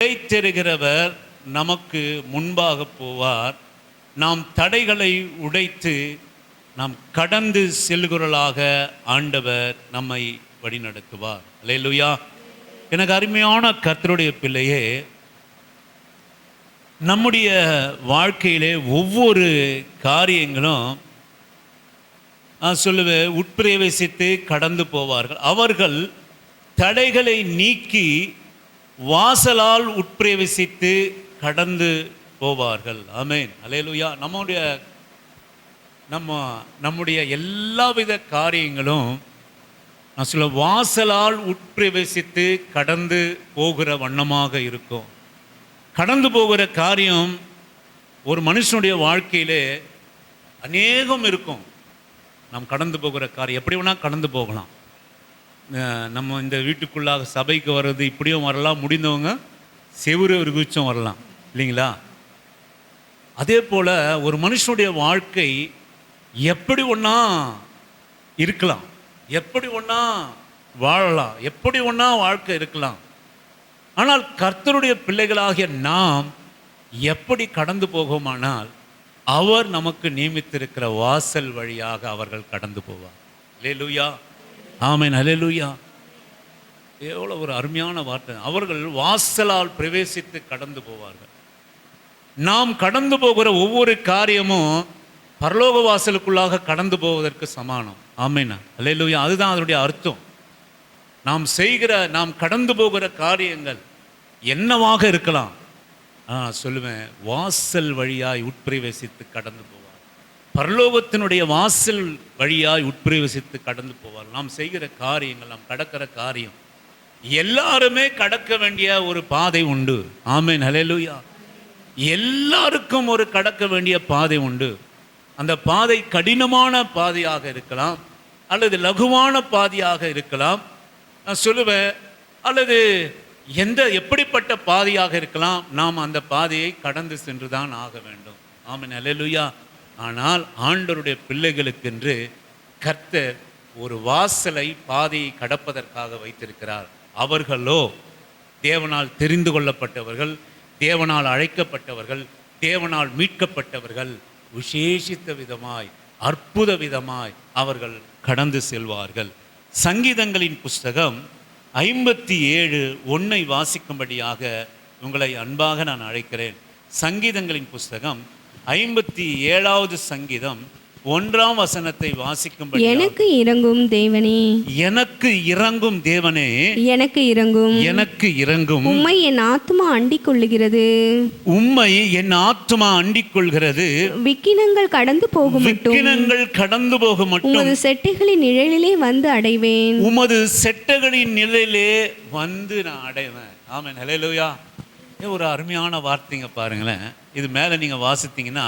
உடைத்தெறுகிறவர் நமக்கு முன்பாக போவார். நாம் தடைகளை உடைத்து நாம் கடந்து செல்கிறவர்களாக ஆண்டவர் நம்மை வழிநடத்துவார். அல்லேலூயா. எனக்கு அருமையான கர்த்தருடைய பிள்ளையே, நம்முடைய வாழ்க்கையிலே ஒவ்வொரு காரியங்களும் நான் சொல்லுவேன் உட்பிரவேசித்து கடந்து போவார்கள். அவர்கள் தடைகளை நீக்கி வாசலால் உட்பிரவேசித்து கடந்து போவார்கள். ஆமென். அல்லேலூயா. நம்முடைய எல்லாவித காரியங்களும் நான் சொல்ல வாசலால் உட்பிரவேசித்து கடந்து போகிற வண்ணமாக இருக்கும். கடந்து போகிற காரியம் ஒரு மனுஷனுடைய வாழ்க்கையிலே அநேகம் இருக்கும். நாம் கடந்து போகிற காரியம் எப்படி வேணால் கடந்து போகலாம். நம்ம இந்த வீட்டுக்குள்ளாக சபைக்கு வர்றது இப்படியும் வரலாம், முடிந்தவங்க செவுறு ஒரு குச்சம் வரலாம் இல்லைங்களா? அதே போல் ஒரு மனுஷனுடைய வாழ்க்கை எப்படி ஒன்றா இருக்கலாம், எப்படி ஒன்றா வாழலாம், எப்படி ஒன்றா வாழ்க்கை இருக்கலாம். ஆனால் கர்த்தருடைய பிள்ளைகளாகிய நாம் எப்படி கடந்து போகுமானால் அவர் நமக்கு நியமித்திருக்கிற வாசல் வழியாக அவர்கள் கடந்து போவார். அல்லேலூயா. ஆமென். அல்லேலூயா. எவ்வளோ ஒரு அருமையான வார்த்தை. அவர்கள் வாசலால் பிரவேசித்து கடந்து போவார்கள். நாம் கடந்து போகிற ஒவ்வொரு காரியமும் பரலோக வாசலுக்குள்ளாக கடந்து போவதற்கு சமானம். ஆமென். அல்லேலூயா. அதுதான் அதனுடைய அர்த்தம். நாம் கடந்து போகிற காரியங்கள் என்னவாக இருக்கலாம்? சொல்லுவேன், வாசல் வழியாய் உட்பிரவேசித்து கடந்து போவார். பரலோகத்தினுடைய வாசல் வழியாய் உட்பிரவேசித்து கடந்து போவார். நாம் செய்கிற காரியங்கள், நாம் கடக்கிற காரியம் எல்லாருமே கடக்க வேண்டிய ஒரு பாதை உண்டு. ஆமென். அல்லேலூயா. எல்லாருக்கும் ஒரு கடக்க வேண்டிய பாதை உண்டு. அந்த பாதை கடினமான பாதையாக இருக்கலாம், அல்லது லகுவான பாதையாக இருக்கலாம். நான் சொல்லுவேன், அல்லது எப்படிப்பட்ட பாதையாக இருக்கலாம். நாம் அந்த பாதையை கடந்து சென்று தான் ஆக வேண்டும். ஆமென். அல்லேலூயா. ஆனால் ஆண்டவருடைய பிள்ளைகளுக்கென்று கர்த்தர் ஒரு வாசலை, பாதையை கடப்பதற்காக வைத்திருக்கிறார். அவர்களோ தேவனால் தெரிந்து கொள்ளப்பட்டவர்கள், தேவனால் அழைக்கப்பட்டவர்கள், தேவனால் மீட்கப்பட்டவர்கள். விசேஷித்த விதமாய், அற்புத விதமாய் அவர்கள் கடந்து செல்வார்கள். சங்கீதங்களின் புஸ்தகம் 57:1 வாசிக்கும்படியாக உங்களை அன்பாக நான் அழைக்கிறேன். சங்கீதங்களின் புஸ்தகம் 57வது சங்கீதம் 1ஆம் வசனத்தை வாசிக்கும்படி. எனக்கு இறங்கும் தேவனே, எனக்கு இறங்கும் தேவனே, எனக்கு இறங்கும், எனக்கு இறங்கும். உம்மை என் ஆத்துமா அண்டிக் கொள்ளுகிறது, உம்மை என் ஆத்துமா அண்டிக் கொள்கிறது. விக்கினங்கள் கடந்து போகும் மட்டும், விக்கினங்கள் கடந்து போகும் மட்டும் உமது செட்டைகளின் நிழலிலே வந்து அடைவேன். உமது செட்டைகளின் நிழலிலே வந்து நான் அடைவேன். ஆமென். ஹல்லேலூயா. ஒரு அருமையான வார்த்தைங்க பாருங்களேன். இது மேலே நீங்கள் வாசித்தீங்கன்னா,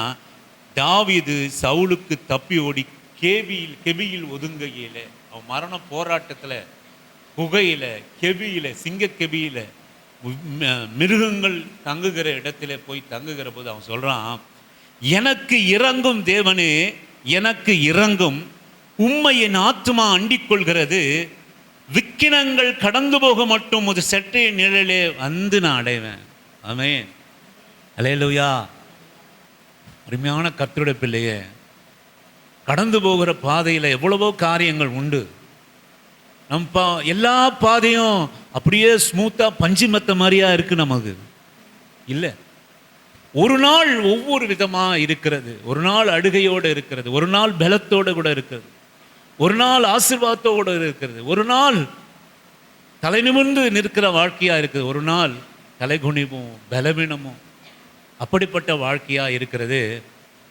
தாவீது சவுலுக்கு தப்பி ஓடி கெபியில் ஒதுங்கையில், அவன் மரண போராட்டத்தில் குகையில், கெபியில், சிங்க கெபியில், மிருகங்கள் தங்குகிற இடத்துல போய் தங்குகிற போது அவன் சொல்கிறான், எனக்கு இறங்கும் தேவனே, எனக்கு இறங்கும், உம்மை என் ஆத்துமா அண்டிக் கொள்கிறது, விக்கினங்கள் கடந்து போக மட்டும் ஒரு செட்டை நிழலே வந்து நான் அடைவேன். ஆமென். அல்லேலூயா. அருமையான கர்த்தருடைய பிள்ளையே, கடந்து போகிற பாதையில் எவ்வளவோ காரியங்கள் உண்டு. எல்லா பாதையும் அப்படியே ஸ்மூத்தாக பஞ்சு மெத்த மாதிரியா இருக்குது நமக்கு இல்லை. ஒரு நாள் ஒவ்வொரு விதமாக இருக்கிறது. ஒரு நாள் அழுகையோடு இருக்கிறது, ஒரு நாள் பலத்தோடு கூட இருக்கிறது, ஒரு நாள் ஆசீர்வாதத்தோடு இருக்கிறது, ஒரு நாள் தலை நிமிர்ந்து நிற்கிற வாழ்க்கையாக இருக்குது, ஒரு நாள் தலைகுனிவும் பலவீனமும் அப்படிப்பட்ட வாழ்க்கையாக இருக்கிறது.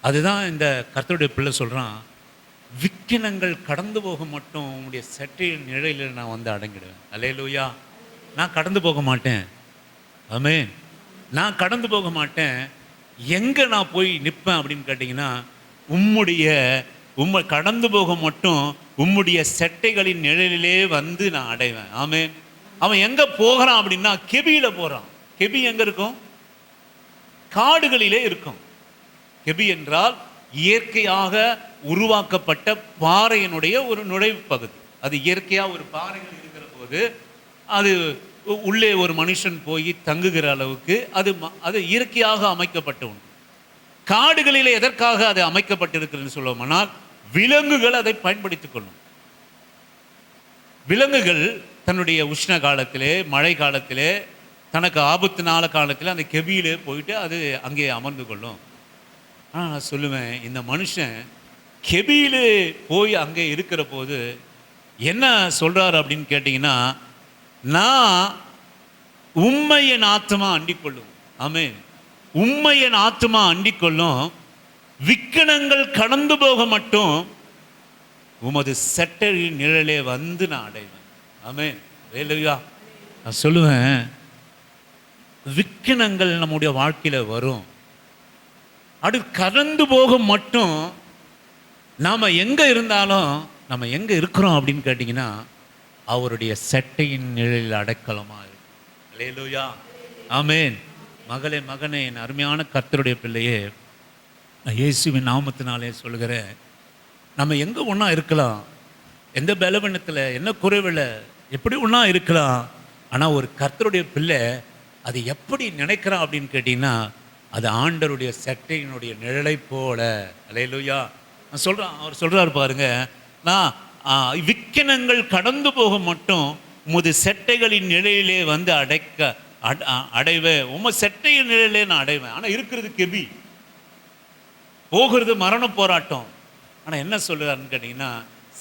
அதுதான் இந்த கர்த்தருடைய பிள்ளை சொல்கிறான், விக்கினங்கள் கடந்து போக மட்டும் உங்களுடைய சட்டையின் நிழலில் நான் வந்து அடங்கிடுவேன். அல்லேலூயா. நான் கடந்து போக மாட்டேன். ஆமென். நான் கடந்து போக மாட்டேன். எங்கே நான் போய் நிற்பேன் அப்படின்னு கேட்டிங்கன்னா, உம்மை கடந்து போக மட்டும் உம்முடைய செட்டைகளின் நிழலிலே வந்து நான் அடைவேன். ஆமென். அவன் எங்கே போகிறான் அப்படின்னா, கெபியில் போகிறான். கெபி எங்கே இருக்கும்? காடுகளிலே இருக்கும். கெபி என்றால் இயற்கையாக உருவாக்கப்பட்ட பாறையினுடைய ஒரு நுழைவு பகுதி. அது இயற்கையாக ஒரு பாறைகள் இருக்கிற போது அது உள்ளே ஒரு மனுஷன் போய் தங்குகிற அளவுக்கு அது இயற்கையாக அமைக்கப்பட்ட ஒன்று. காடுகளிலே எதற்காக அது அமைக்கப்பட்டிருக்கிறது சொல்லுவோம்னால் விலங்குகள் அதை பயன்படுத்திக் கொள்ளும். விலங்குகள் தன்னுடைய உஷ்ண காலத்திலே, மழை காலத்திலே, தனக்கு ஆபத்துனால காலத்தில் அந்த கெபியிலே போயிட்டு அது அங்கே அமர்ந்து கொள்ளும். ஆனால் நான் சொல்லுவேன், இந்த மனுஷன் கெபியிலே போய் அங்கே இருக்கிற போது என்ன சொல்றாரு அப்படின்னு கேட்டிங்கன்னா, நான் உம்மை என் ஆத்மா அண்டிக்கொள்ளும். ஆமென். உம்மை என் ஆத்மா அண்டிக்கொள்ளும், விக்கனங்கள் கடந்து போக மட்டும் உமது செட்டையின் நிழலே வந்து நான் அடைவேன். ஆமென். ஹல்லேலூயா. நான் சொல்லுவேன், விக்கனங்கள் நம்முடைய வாழ்க்கையில வரும், அது கடந்து போக மட்டும் நாம எங்க இருந்தாலும், நம்ம எங்க இருக்கிறோம் அப்படின்னு கேட்டிங்கன்னா அவருடைய செட்டையின் நிழலில் அடைக்கலமா இருக்கும். ஹல்லேலூயா. ஆமென். மகளே, மகனே, என் அருமையான கர்த்தருடைய பிள்ளையே, நான் இயேசுவின் நாமத்தினாலே சொல்கிறேன், நம்ம எங்கே ஒன்றா இருக்கலாம், எந்த பலவீனத்தில், என்ன குறைவில், எப்படி ஒன்றா இருக்கலாம். ஆனால் ஒரு கர்த்தருடைய பிள்ளை அது எப்படி நினைக்கிறான் அப்படின்னு கேட்டிங்கன்னா, அது ஆண்டவருடைய சட்டையினுடைய நிழலை போல. அல்லேலூயா. நான் சொல்கிறேன், அவர் சொல்கிறாரு பாருங்க, நான் விக்கனங்கள் கடந்து போக மட்டும் உமது செட்டைகளின் நிழலிலே வந்து அடைவேன். உம செட்டையின் நிழலிலே நான் அடைவேன். ஆனால் இருக்கிறது கெபி, போகிறது மரண போராட்டம். ஆனால் என்ன சொல்கிறாருன்னு கேட்டிங்கன்னா,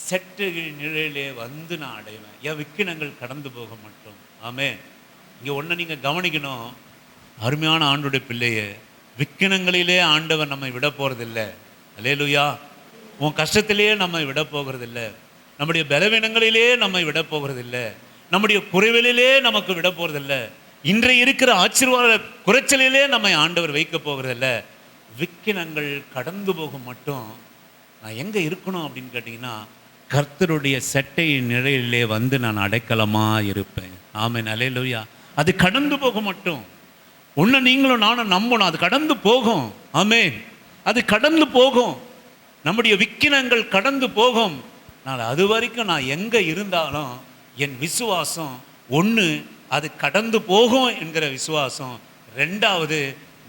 செட்டைகளின் நிழலிலே வந்து நான் அடைவேன். என் விக்கினங்கள் கடந்து போக மட்டும். ஆமென். இங்கே ஒன்று நீங்கள் கவனிக்கணும், அருமையான ஆண்டோடைய பிள்ளையே, விக்கினங்களிலே ஆண்டவர் நம்மை விட போகிறதில்லை. அல்லேலூயா. உன் கஷ்டத்திலேயே நம்மை விட போகிறதில்லை, நம்முடைய பலவீனங்களிலே நம்மை விட போகிறதில்லை, நம்முடைய குறைவிலே நமக்கு விட போகிறதில்லை, இன்றைய இருக்கிற ஆசீர்வாத குறைச்சலிலே நம்மை ஆண்டவர் வைக்க போகிறதில்ல. விக்கினங்கள் கடந்து போக மட்டும் நான் எங்கே இருக்கணும் அப்படின்னு கேட்டிங்கன்னா, கர்த்தருடைய செட்டையின் நிழலிலே வந்து நான் அடைக்கலமாக இருப்பேன். ஆமென். அல்லேலூயா. அது கடந்து போக மட்டும். ஒன்று நீங்களும் நானும் நம்பணும், அது கடந்து போகும். ஆமென். அது கடந்து போகும். நம்முடைய விக்கினங்கள் கடந்து போகும். நான் அது வரைக்கும் நான் எங்கே இருந்தாலும் என் விசுவாசம் ஒன்று, அது கடந்து போகும் என்கிற விசுவாசம். ரெண்டாவது,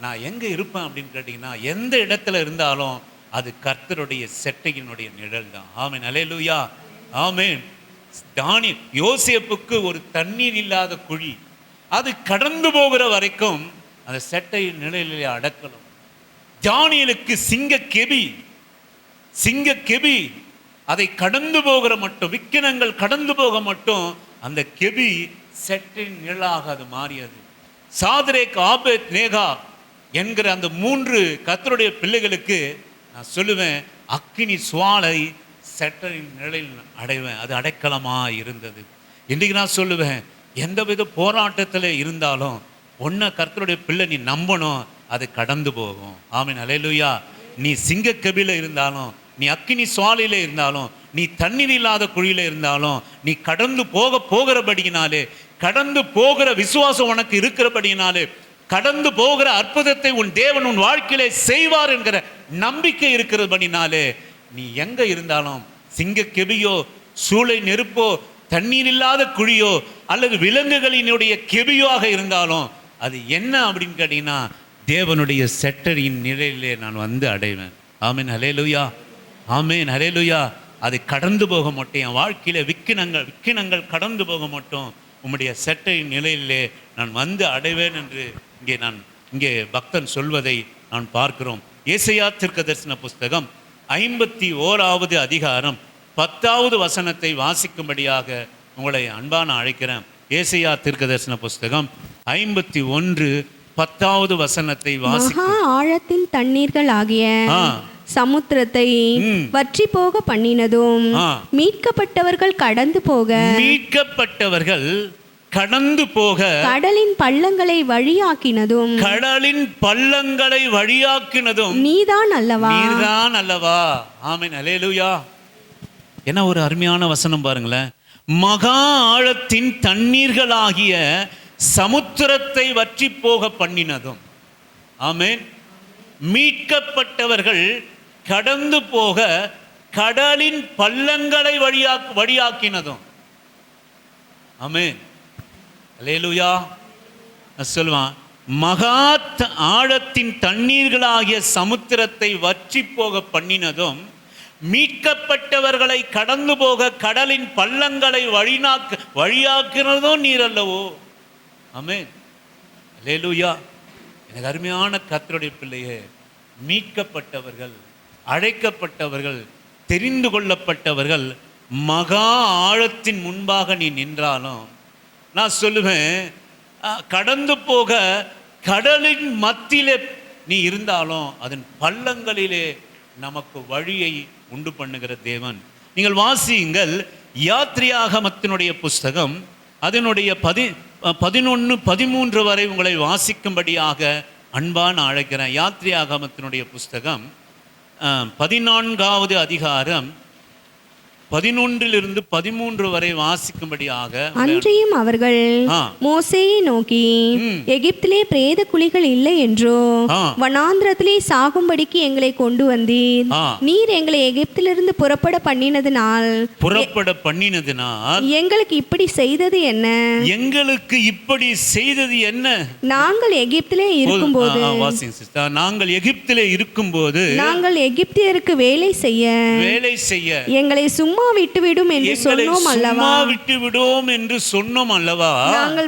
நான் எங்கே இருப்பேன் அப்படின்னு கேட்டிங்கன்னா, எந்த இடத்துல இருந்தாலும் அது கர்த்தருடைய செட்டையினுடைய நிழல் தான். ஆமென். அல்லேலூயா. ஆமென். யோசேப்புக்கு ஒரு தண்ணீர் இல்லாத குழி, அது கடந்து போகிற வரைக்கும் அந்த செட்டையின் நிழலிலே அடக்கணும். தானியேலுக்கு சிங்க கெபி அதை கடந்து போகிற மட்டும், விக்கினங்கள் கடந்து போக மட்டும் அந்த கெபி செட்டின் நிழலாக அது மாறியது. சாத்ரேக், ஆபேத், நேகா என்கிற அந்த 3 கர்த்தருடைய பிள்ளைகளுக்கு நான் சொல்லுவேன், அக்கினி சுவாலை செட்டின் நிழலில் அடைவேன். அது அடைக்கலமாக இருந்தது. இன்றைக்கு நான் சொல்லுவேன், எந்தவித போராட்டத்தில் இருந்தாலும் ஒன்றை கர்த்தருடைய பிள்ளை நீ நம்பணும், அது கடந்து போகும். ஆமென். அல்லேலூயா. நீ சிங்கக்கெபில இருந்தாலும், நீ அக்கினி சுவாலையில் இருந்தாலும், நீ தண்ணீர் இல்லாத குழியில் இருந்தாலும், நீ கடந்து போகிறபடியினாலே, கடந்து போகிற விசுவாசம் உனக்கு இருக்கிறபடியினாலே, கடந்து போகிற அற்புதத்தை உன் தேவன் உன் வாழ்க்கையிலே செய்வார் என்கிற நம்பிக்கை இருக்கிறபடினாலே, நீ எங்க இருந்தாலும், சிங்கக்கெபியோ, சூளை நெருப்போ, தண்ணீர் இல்லாத குழியோ, அல்லது விலங்குகளினுடைய கெபியோக இருந்தாலும், அது என்ன அப்படின்னு கேட்டீங்கன்னா, தேவனுடைய செட்டரின் நிழலிலே நான் வந்து அடைவேன். ஆமென். ஹல்லேலூயா. ஆமென். ஹல்லேலூயா. அது கடந்து போக மாட்டேன். என் வாழ்க்கையில விக்கினங்கள் கடந்து போக மாட்டோம், உம்முடைய செட்டையின் நிலையிலே நான் வந்து அடைவேன் என்று இங்கே பக்தன் சொல்வதை நான் பார்க்கிறோம். ஏசாயா தீர்க்கதரிசன புஸ்தகம் 51வது அதிகாரம் 10வது வசனத்தை வாசிக்கும்படியாக உங்களை அன்பான அழைக்கிறேன். ஏசாயா தீர்க்கதரிசன புஸ்தகம் 51:10வது வசனத்தை வாசிக்க. ஆழத்தின் தண்ணீர்கள் ஆகிய சமுத்திரத்தை வற்றி போக பண்ணினதும், மீட்கப்பட்டவர்கள் கடந்து போக கடலின் பள்ளங்களை வழியாக்கினதும் நீதான் அல்லவா. ஆமென். அல்லேலூயா. என்ன ஒரு அருமையான வசனம் பாருங்களேன். மகா ஆழத்தின் தண்ணீர்களாகிய சமுத்திரத்தை வற்றி போக பண்ணினதும். ஆமென். மீட்கப்பட்டவர்கள் கடந்து போக கடலின் பள்ளங்களை வழியாக்கினதும். ஆமென். அல்லேலூயா. நான் சொல்லுவான், மகா ஆழத்தின் தண்ணீர்களாகிய சமுத்திரத்தை வற்றி போக பண்ணினதும் மீட்கப்பட்டவர்களை கடந்து போக கடலின் பள்ளங்களை வழியாக்குறதும் நீர் அல்லவோ. ஆமென். அல்லேலூயா. எனக்கு அருமையான கர்த்தருடைய பிள்ளையே, மீட்கப்பட்டவர்கள், அழைக்கப்பட்டவர்கள், தெரிந்து கொள்ளப்பட்டவர்கள் மகா ஆழத்தின் முன்பாக நீ நின்றாலும் நான் சொல்லுவேன், கடந்து போக கடலின் மத்தியிலே நீ இருந்தாலும் அதன் பள்ளங்களிலே நமக்கு வழியை உண்டு பண்ணுகிற தேவன். நீங்கள் வாசியுங்கள், யாத்ரியாகமத்தினுடைய புஸ்தகம் அதனுடைய 11, 13 வரை உங்களை வாசிக்கும்படியாக அன்பான அழைக்கிறேன். யாத்ரியாகமத்தினுடைய புஸ்தகம் 14வது அதிகாரம் 11 13 வரை வாசிக்கும்படியாக. அன்றியும் அவர்கள் மோசேயை நோக்கி, எகிப்திலே பிரேத குழிகள் இல்லை என்றோ, வனாந்திரத்திலே சாகும்படிக்கு எங்களை கொண்டு வந்தீர். நீர் எங்களை எகிப்திலிருந்து புறப்பட பண்ணினதினால் எங்களுக்கு இப்படி செய்தது என்ன? எங்களுக்கு இப்படி செய்தது என்ன? நாங்கள் எகிப்திலே இருக்கும்போது நாங்கள் எகிப்திலே இருக்கும்போது நாங்கள் எகிப்தியருக்கு வேலை செய்ய எங்களை சும்மா விட்டுவிடும் என்று சொன்னோம் அல்லவா? விட்டுவிடும் என்று சொன்னோம் அல்லவா? நாங்கள்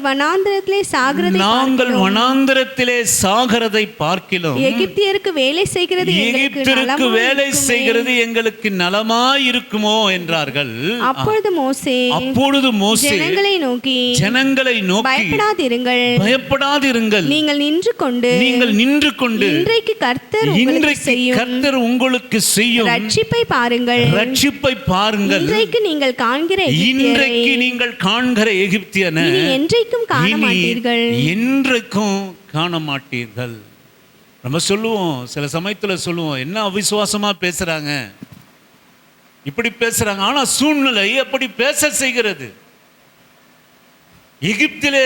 வனாந்திரத்திலே சாகிறதை பார்க்கிறோம். எகிப்தியருக்கு வேலை செய்கிறது எங்களுக்கு நலமாய் இருக்குமோ என்றார்கள். அப்பொழுது மோசே ஜனங்களை நோக்கி பயப்படாதிருங்கள், நீங்கள் நின்று கொண்டு இன்றைக்கு கர்த்தர் உங்களுக்கு செய்யும் ரட்சிப்பை பாருங்கள். இன்றைக்கு நீங்கள் காண்கிற எகிப்தியனை என்றைக்கும் காண மாட்டீர்கள். நம்ம சொல்லுவோம், சில சமயத்தில் சொல்லுவோம், என்ன அவிசுவாசமா பேசுறாங்க, இப்படி பேசுறாங்க. ஆனா சூழ்நிலை அப்படி பேச செய்கிறது. எகிப்திலே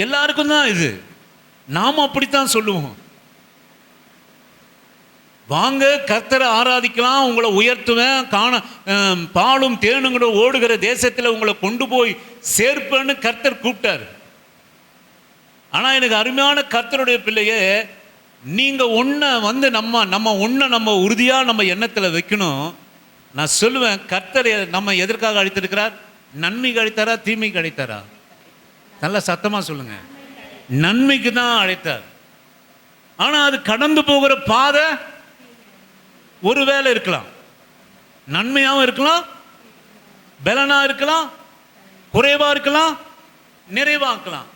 எல்லாருக்கும் தான் இது. நாம அப்படித்தான் சொல்லுவோம். வாங்க கர்த்தரை ஆராதிக்கலாம், உங்களை உயர்த்துவேன், பாலும் தேனுங்கிற ஓடுகிற தேசத்தில் உங்களை கொண்டு போய் சேர்ப்பேன்னு கர்த்தர் கூப்பிட்டார். ஆனால் எனக்கு அருமையான கர்த்தருடைய பிள்ளையே, நீங்கள் ஒன்றை வந்து நம்ம உறுதியாக நம்ம எண்ணத்தில் வைக்கணும். நான் சொல்லுவேன், கர்த்தர் நம்ம எதற்காக அழைத்திருக்கிறார்? நன்மைக்கு அழைத்தாரா, தீமைக்கு அழைத்தாரா? நல்லா சத்தமாக சொல்லுங்க. நன்மைக்கு தான் அழைத்தார். ஆனால் அது கடந்து போகிற பாதை ஒருவேளை இருக்கலாம், நன்மையாகவும் இருக்கலாம், பலனா இருக்கலாம், குறைவா இருக்கலாம், நிறைவாக்கலாம்.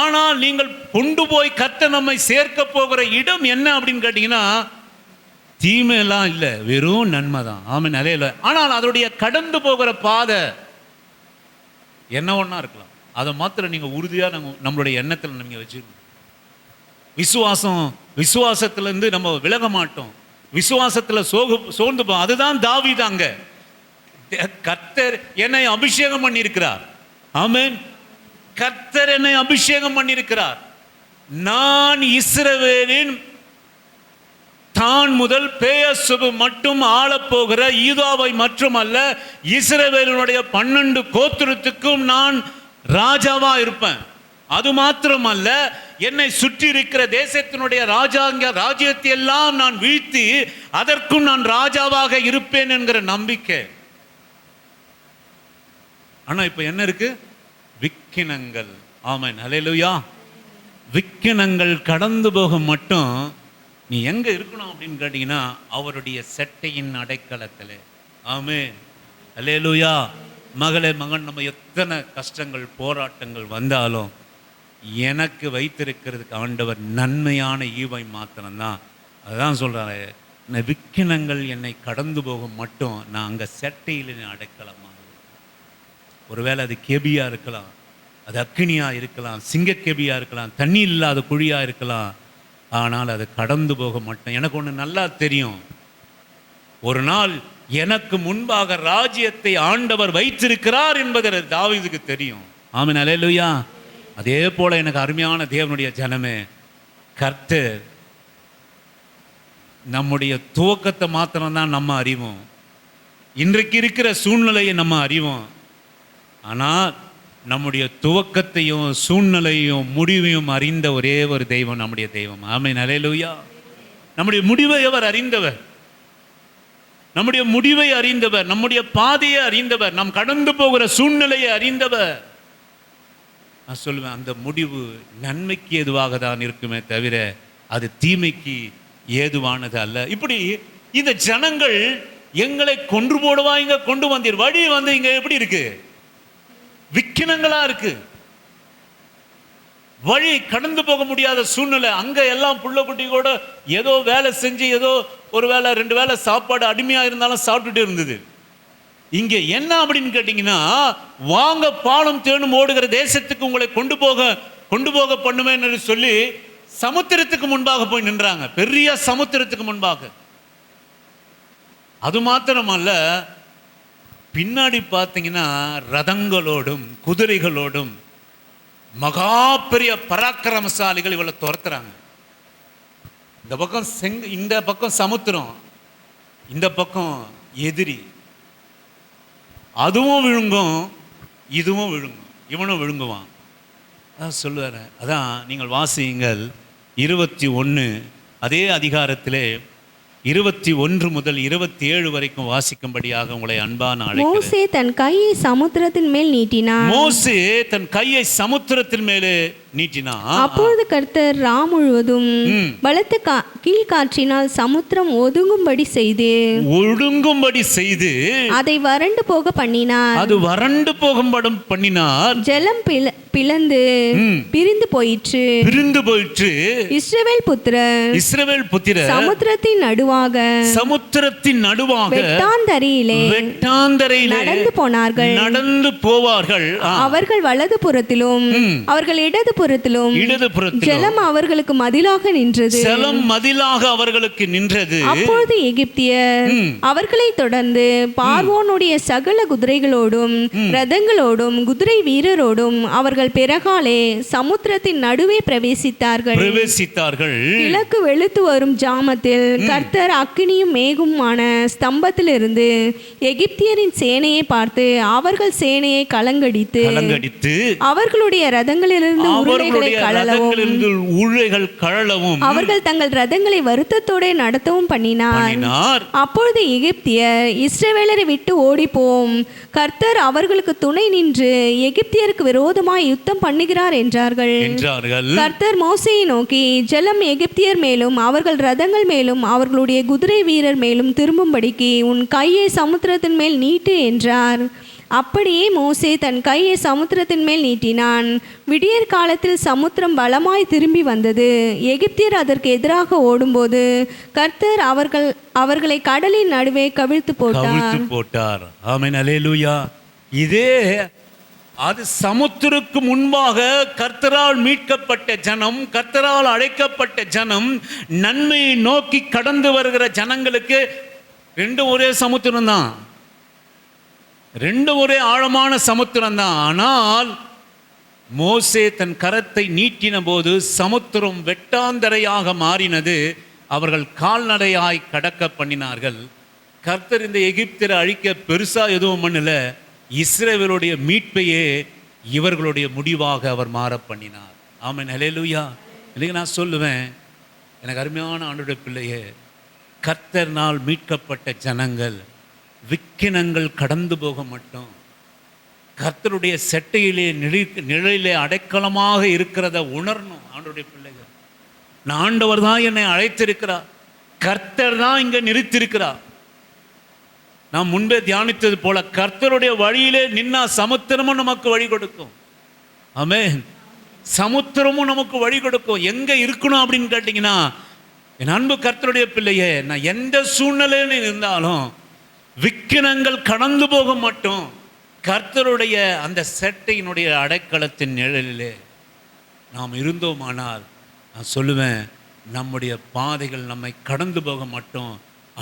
ஆனால் நீங்கள் கொண்டு போய் கர்த்தர் நம்மை சேர்க்க போகிற இடம் என்ன அப்படின்னு கேட்டீங்கன்னா, தீமையெல்லாம் இல்லை, வெறும் நன்மை தான். ஆமாம், நிறைய இல்லை. ஆனால் அதனுடைய கடந்து போகிற பாதை என்ன ஒன்றா இருக்கலாம். அதை மாத்திரம் நீங்கள் உறுதியாக நம்மளுடைய எண்ணத்தில் நீங்கள் வச்சுக்கணும். விசுவாசத்திலேருந்து நம்ம விலக மாட்டோம். விசுவாசத்தில் சோர்ந்து போ. அதுதான் தாவீதாங்க. கர்த்தர் என்னை அபிஷேகம் பண்ணியிருக்கிறார். ஆமென். கர்த்தர் என்னை அபிஷேகம் பண்ணியிருக்கிறார். நான் இஸ்ரவேலின் தான் முதல் பேயசுபு மட்டும் ஆளப்போகிற யூதாவை மட்டுமல்ல, இஸ்ரவேலினுடைய 12 கோத்திரத்துக்கும் நான் ராஜாவா இருப்பேன். அது மாத்திரமல்ல, என்னை சுற்றி இருக்கிற தேசத்தினுடைய ராஜ்யத்தை எல்லாம் நான் வீழ்த்தி அதற்கும் நான் ராஜாவாக இருப்பேன் என்கிற நம்பிக்கை. ஆனா இப்ப என்ன இருக்கு? விக்கினங்கள். ஆமென், ஹல்லேலூயா. விக்கினங்கள் கடந்து போக மட்டும் நீ எங்க இருக்கணும் அப்படின்னு கேட்டீங்கன்னா, அவருடைய செட்டையின் அடைக்கலத்திலே. ஆமென், ஹல்லேலூயா. மகளே, மகன், நம்ம எத்தனை கஷ்டங்கள் போராட்டங்கள் வந்தாலும் எனக்கு வைத்திருக்கிறதுக்கு ஆண்டவர் நன்மையான ஈவை மாத்திரம்தான். அதுதான் சொல்கிறாரு, விக்கினங்கள் என்னை கடந்து போகும் மட்டும் நான் அங்கே செட்டையில் அடைக்கலமாக. ஒருவேளை அது கெபியாக இருக்கலாம், அது அக்கினியாக இருக்கலாம், சிங்கக்கெபியாக இருக்கலாம், தண்ணி இல்லாத குழியாக இருக்கலாம். ஆனால் அது கடந்து போக மாட்டேன். எனக்கு ஒன்று நல்லா தெரியும், ஒரு நாள் எனக்கு முன்பாக ராஜ்யத்தை ஆண்டவர் வைத்திருக்கிறார் என்பது தாவீதுக்கு தெரியும். ஆமென், அல்லேலூயா. அதே போல எனக்கு அருமையான தேவனுடைய ஜனமே, கர்த்தர் நம்முடைய துவக்கத்தை மாத்திரம்தான் நம்ம அறிவோம், இன்றைக்கு இருக்கிற சூழ்நிலையை நம்ம அறிவோம். ஆனால் நம்முடைய துவக்கத்தையும் சூழ்நிலையும் முடிவையும் அறிந்த ஒரே ஒரு தெய்வம் நம்முடைய தெய்வம். ஆமென், அல்லேலூயா. நம்முடைய முடிவை அவர் அறிந்தவர், நம்முடைய முடிவை அறிந்தவர், நம்முடைய பாதையை அறிந்தவர், நாம் கடந்து போகிற சூழ்நிலையை அறிந்தவர். நான் சொல்லுவேன், அந்த முடிவு நன்மைக்கு ஏதுவாக தான் இருக்குமே தவிர அது தீமைக்கு ஏதுவானது அல்ல. இப்படி இந்த ஜனங்கள் எங்களை கொன்று போடுவா இங்க கொண்டு வந்தீர், வழி வந்து இங்க எப்படி இருக்கு, விக்கினங்களா இருக்கு, வழி கடந்து போக முடியாத சூழ்நிலை. அங்க எல்லாம் புள்ள குட்டி கூட ஏதோ வேலை செஞ்சு ஏதோ ஒரு வேளை 2 வேளை சாப்பாடு அடிமையா இருந்தாலும் சாப்பிட்டுட்டு இருந்தது. இங்க என்ன அப்படின்னு கேட்டீங்கன்னா, வாங்க பாலும் தேனும் ஓடுகிற தேசத்துக்கு உங்களை கொண்டு போக பண்ணுவேன்னு சொல்லி சமுத்திரத்துக்கு முன்பாக போய் நின்றாங்க, பெரிய சமுத்திரத்துக்கு முன்பாக. அது மாத்திரமல்ல, பின்னாடி பார்த்தீங்கன்னா ரதங்களோடும் குதிரைகளோடும் மகா பெரிய பராக்கிரமசாலிகள் இவளை துரத்துறாங்க. இந்த பக்கம் சமுத்திரம், இந்த பக்கம் எதிரி. அதுவும் விழுங்கும், இதுவும் விழுங்கும், இவனும் விழுங்குவான். அதான் சொல்லுவார். அதான் நீங்கள் வாசியுங்கள் 21 அதே அதிகாரத்திலே 21 முதல் 27 வரைக்கும் வாசிக்கும்படியாக உங்களை அன்பான அழைக்கிறேன். மோசே தன் கையை சமுத்திரத்தின் மேல் நீட்டினான். மோசே தன் கையை சமுத்திரத்தின் மேலே நீட்டினான். அப்பொழுது கர்த்தர் முழுவதும் பலத்த கீழ்காற்றினால் சமுத்திரம் ஒடுங்கும்படி செய்து அதை வறண்டு போக பண்ணினார். அது வறண்டு போகும்படி பண்ணினார். ஜலம் பிளந்து பிரிந்து போயிற்று. இஸ்ரவேல் புத்திரர் சமுத்திரத்தின் நடுவாக வெட்டாந்தரையிலே நடந்து போவார்கள். அவர்கள் வலது புறத்திலும் அவர்கள் இடது புறத்திலும் ஜலம் அவர்களுக்கு மதிலாக நின்றது. அப்பொழுது எகிப்தியர் அவர்களை தொடர்ந்து பார்வோனுடைய சகல குதிரைகளோடும் ரதங்களோடும் குதிரை வீரரோடும் அவர்கள் பிறகாலே சமுத்திரத்தின் நடுவே பிரவேசித்தார்கள். கிழக்கு வெளுத்து வரும் ஜாமத்தில் கர்த்தர் அக்கினியும் மேகமுமான ஸ்தம்பத்திலிருந்து எகிப்தியரின் சேனையை பார்த்து அவர்கள் சேனையை கலங்கடித்து அவர்களுடைய ரதங்களிலிருந்து உருளைகள் கழலவும் அவர்கள் தங்கள் ரதங்களை வருத்தத்தோட நடத்தவும் பண்ணினார். அப்பொழுது எகிப்தியர் இஸ்ரவேலரை விட்டு ஓடிப்போம், கர்த்தர் அவர்களுக்கு துணை நின்று எகிப்தியருக்கு விரோதமாய் யுத்தம் பண்ணுகிறார் என்றார்கள். கர்த்தர் மோசேயை நோக்கி, ஜலம் எகிப்தியர் மேலும் அவர்கள் ரதங்கள் மேலும் அவர்களுடைய குதிரை வீரர் மேலும் திரும்பும்படிக்கு உன் கையை சமுத்திரத்தின் மேல் நீட்டு என்றார். அப்படியே மோசே தன் கையை சமுத்திரத்தின் மேல் நீட்டினான். விடியற் காலத்தில் சமுத்திரம் பலமாய் திரும்பி வந்தது. எகிப்தியர் அதற்கு எதிராக ஓடும்போது கர்த்தர் அவர்களை கடலின் நடுவே கவிழ்த்து போட்டார். ஆமென், அல்லேலூயா. இதே அது சமுத்திரத்துக்கு முன்பாக கர்த்தரால் மீட்கப்பட்ட ஜனம், கர்த்தரால் அழைக்கப்பட்ட ஜனம், நன்மையை நோக்கி கடந்து வருகிற ஜனங்களுக்கு 2 ஒரே சமுத்திரம் தான், 2 ஒரே ஆழமான சமுத்திரம் தான். ஆனால் மோசே தன் கரத்தை நீட்டின போது சமுத்திரம் வெட்டாந்தரையாக மாறினது. அவர்கள் கால்நடையாய் கடக்க பண்ணினார்கள். கர்த்தர் இந்த எகிப்தியரை அழிக்க பெருசா எதுவும் பண்ணல, இஸ்ரவேலுடைய மீட்பையே இவர்களுடைய முடிவாக அவர் மாற பண்ணினார். ஆமென், அல்லேலூயா. இல்லைங்க, நான் சொல்லுவேன், எனக்கு அருமையான ஆண்டவருடைய பிள்ளையே, கர்த்தர்னால் மீட்கப்பட்ட ஜனங்கள் விக்கினங்கள் கடந்து போக மாட்டோம். கர்த்தருடைய செட்டையிலே நிழலிலே அடைக்கலமாக இருக்கிறத உணரணும். ஆண்டவருடைய பிள்ளைகள், நான் ஆண்டவர் தான் என்னை அழைத்திருக்கிறார், கர்த்தர் தான் இங்கே நிறுத்திருக்கிறார். நாம் முன்பே தியானித்தது போல கர்த்தருடைய வழியிலே நின்னா சமுத்திரமும் நமக்கு வழி கொடுக்கும். ஆமென், சமுத்திரமும் நமக்கு வழி கொடுக்கும். எங்க இருக்கணும் அப்படின்னு கேட்டீங்கன்னா, என் அன்பு கர்த்தருடைய பிள்ளையே, நான் எந்த சூழ்நிலையில இருந்தாலும் விக்கினங்கள் கடந்து போக மாட்டோம். கர்த்தருடைய அந்த செட்டையினுடைய அடைக்கலத்தின் நிழலிலே நாம் இருந்தோமானால், நான் சொல்லுவேன், நம்முடைய பாதைகள் நம்மை கடந்து போக மாட்டோம்.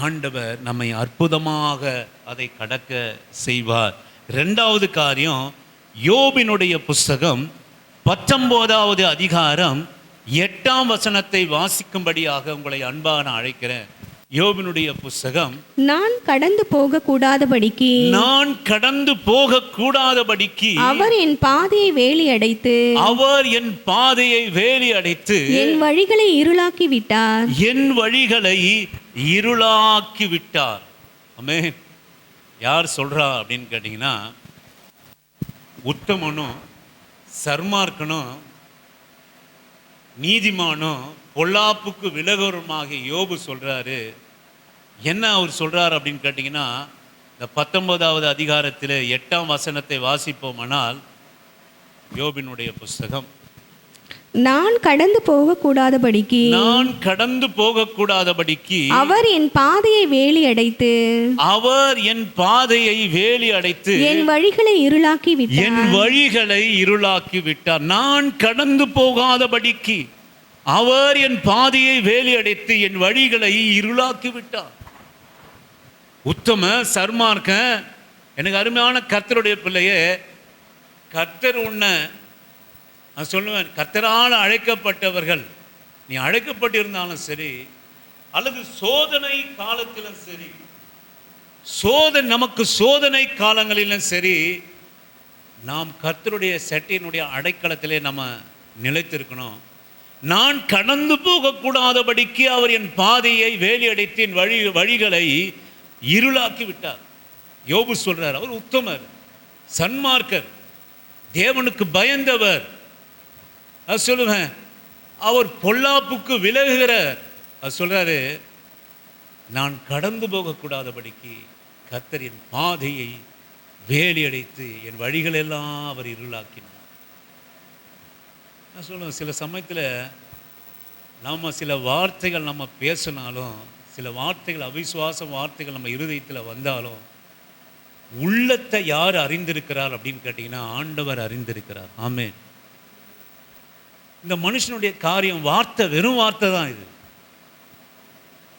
ஆண்டவர் நம்மை அற்புதமாக அதை கடக்க செய்வார். 2வது காரியம், யோபினுடைய புஸ்தகம் 19வது அதிகாரம் 8ஆம் வசனத்தை வாசிக்கும்படியாக உங்களை அன்பான அழைக்கிறேன். யோபினுடைய புஸ்தகம், நான் கடந்து போக கூடாதபடிக்கு நான் கடந்து போக கூடாதபடிக்கு அவர் என் பாதையை வேலி அடைத்து அவர் என் பாதையை வேலி அடைத்து என் வழிகளை இருளாக்கி விட்டார். என் வழிகளை இருளாக்கி விட்டார். ஆமென். யார் சொல்றா அப்படின்னு கேட்டீங்கன்னா, உத்தமனும் சர்மார்க்கனும் நீதிமானும் பொல்லாப்புக்கு விலகுவருமாக யோபு சொல்றாரு. என்ன அவர் சொல்றாரு அப்படின்னு கேட்டீங்கன்னா, இந்த 19வது அதிகாரத்தில் 8ஆம் வசனத்தை வாசிப்போமானால், யோபினுடைய புஸ்தகம், நான் கடந்து போக கூடாதபடிக்கு நான் கடந்து போக கூடாதபடிக்கு அவர் என் பாதையை வேலி அடைத்து அவர் என் பாதையை வேலி அடைத்து என் வழிகளை இருளாக்கி விட்டார். என் வழிகளை இருளாக்கி விட்டார். நான் கடந்து போகாதபடிக்கு அவர் என் பாதையை வேலி அடைத்து என் வழிகளை இருளாக்கி விட்டார். உத்தம சர்மார்க்க எனக்கு அருமையான கர்த்தருடைய பிள்ளையே, கர்த்தர் உன்னை நான் சொல்லுவேன், கர்த்தரால் அழைக்கப்பட்டவர்கள், நீ அழைக்கப்பட்டிருந்தாலும் சரி அல்லது சோதனை காலத்திலும் சரி, நமக்கு சோதனை காலங்களிலும் சரி, நாம் கர்த்தருடைய சட்டையினுடைய அடைக்கலத்திலே நம்ம நிலைத்திருக்கணும். நான் கடந்து போகக்கூடாதபடிக்கு அவர் என் பாதையை வேலி அடைத்து என் வழிகளை இருளாக்கி விட்டார். யோபு சொல்றார், அவர் உத்தமர், சன்மார்க்கர், தேவனுக்கு பயந்தவர். சொல்லுவேன், அவர் பொல்லாப்புக்கு விலகுகிறார். சொல்றாரு, நான் கடந்து போகக்கூடாதபடிக்கு கர்த்தர் என் பாதையை வேலி அடைத்து என் வழிகளெல்லாம் அவர் இருளாக்கினார். நான் சொல்லுவேன், சில சமயத்தில் நம்ம சில வார்த்தைகள் நம்ம பேசினாலும், சில வார்த்தைகள் அவிசுவாச வார்த்தைகள் நம்ம இருதயத்தில் வந்தாலும், உள்ளத்தை யார் அறிந்திருக்கிறார் அப்படின்னு கேட்டிங்கன்னா, ஆண்டவர் அறிந்திருக்கிறார். ஆமென். இந்த மனுஷனுடைய காரியம் வார்த்தை, வெறும் வார்த்தை தான் இது.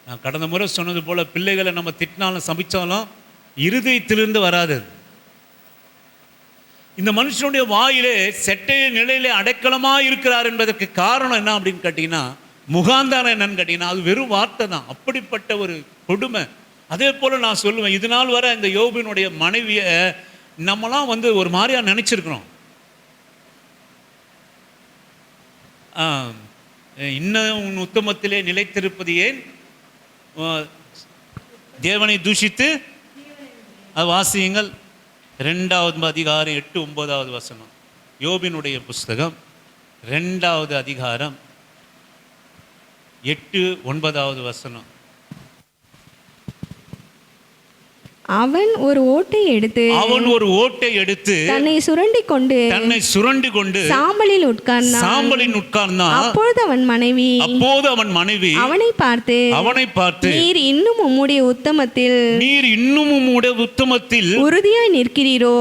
நான் கடந்த முறை சொன்னது போல, பிள்ளைகளை நம்ம திட்டினாலும் சபிச்சாலும் இருதயத்திலிருந்து வராது. இந்த மனுஷனுடைய வாயிலே செட்டைய நிலையிலே அடைக்கலமாக இருக்கிறார் என்பதற்கு காரணம் என்ன அப்படின்னு கேட்டீங்கன்னா, முகாந்தாரம் என்னன்னு கேட்டீங்கன்னா, அது வெறும் வார்த்தை தான். அப்படிப்பட்ட ஒரு கொடுமை. அதே போல் நான் சொல்லுவேன், இது நாள் வர இந்த யோபினுடைய மனைவியை நம்மலாம் ஒரு மாதிரியாக நினச்சிருக்கிறோம். இன்னும் உன் உத்தமத்திலே நிலைத்திருப்பது ஏன், தேவனை தூஷித்து, அது வாசியுங்கள் 2வது அதிகாரம் 8-9வது வசனம். யோபினுடைய புஸ்தகம் 2வது அதிகாரம் 8-9வது வசனம். அவன் ஒரு ஓட்டை எடுத்து தன்னை சுரண்டி கொண்டு சாம்பலில் உட்கார்ந்தான். அப்பொழுது அவன் மனைவி அவனை பார்த்து நீர் இன்னும் உம்முடைய உத்தமத்தில் உறுதியாய் நிற்கிறீரோ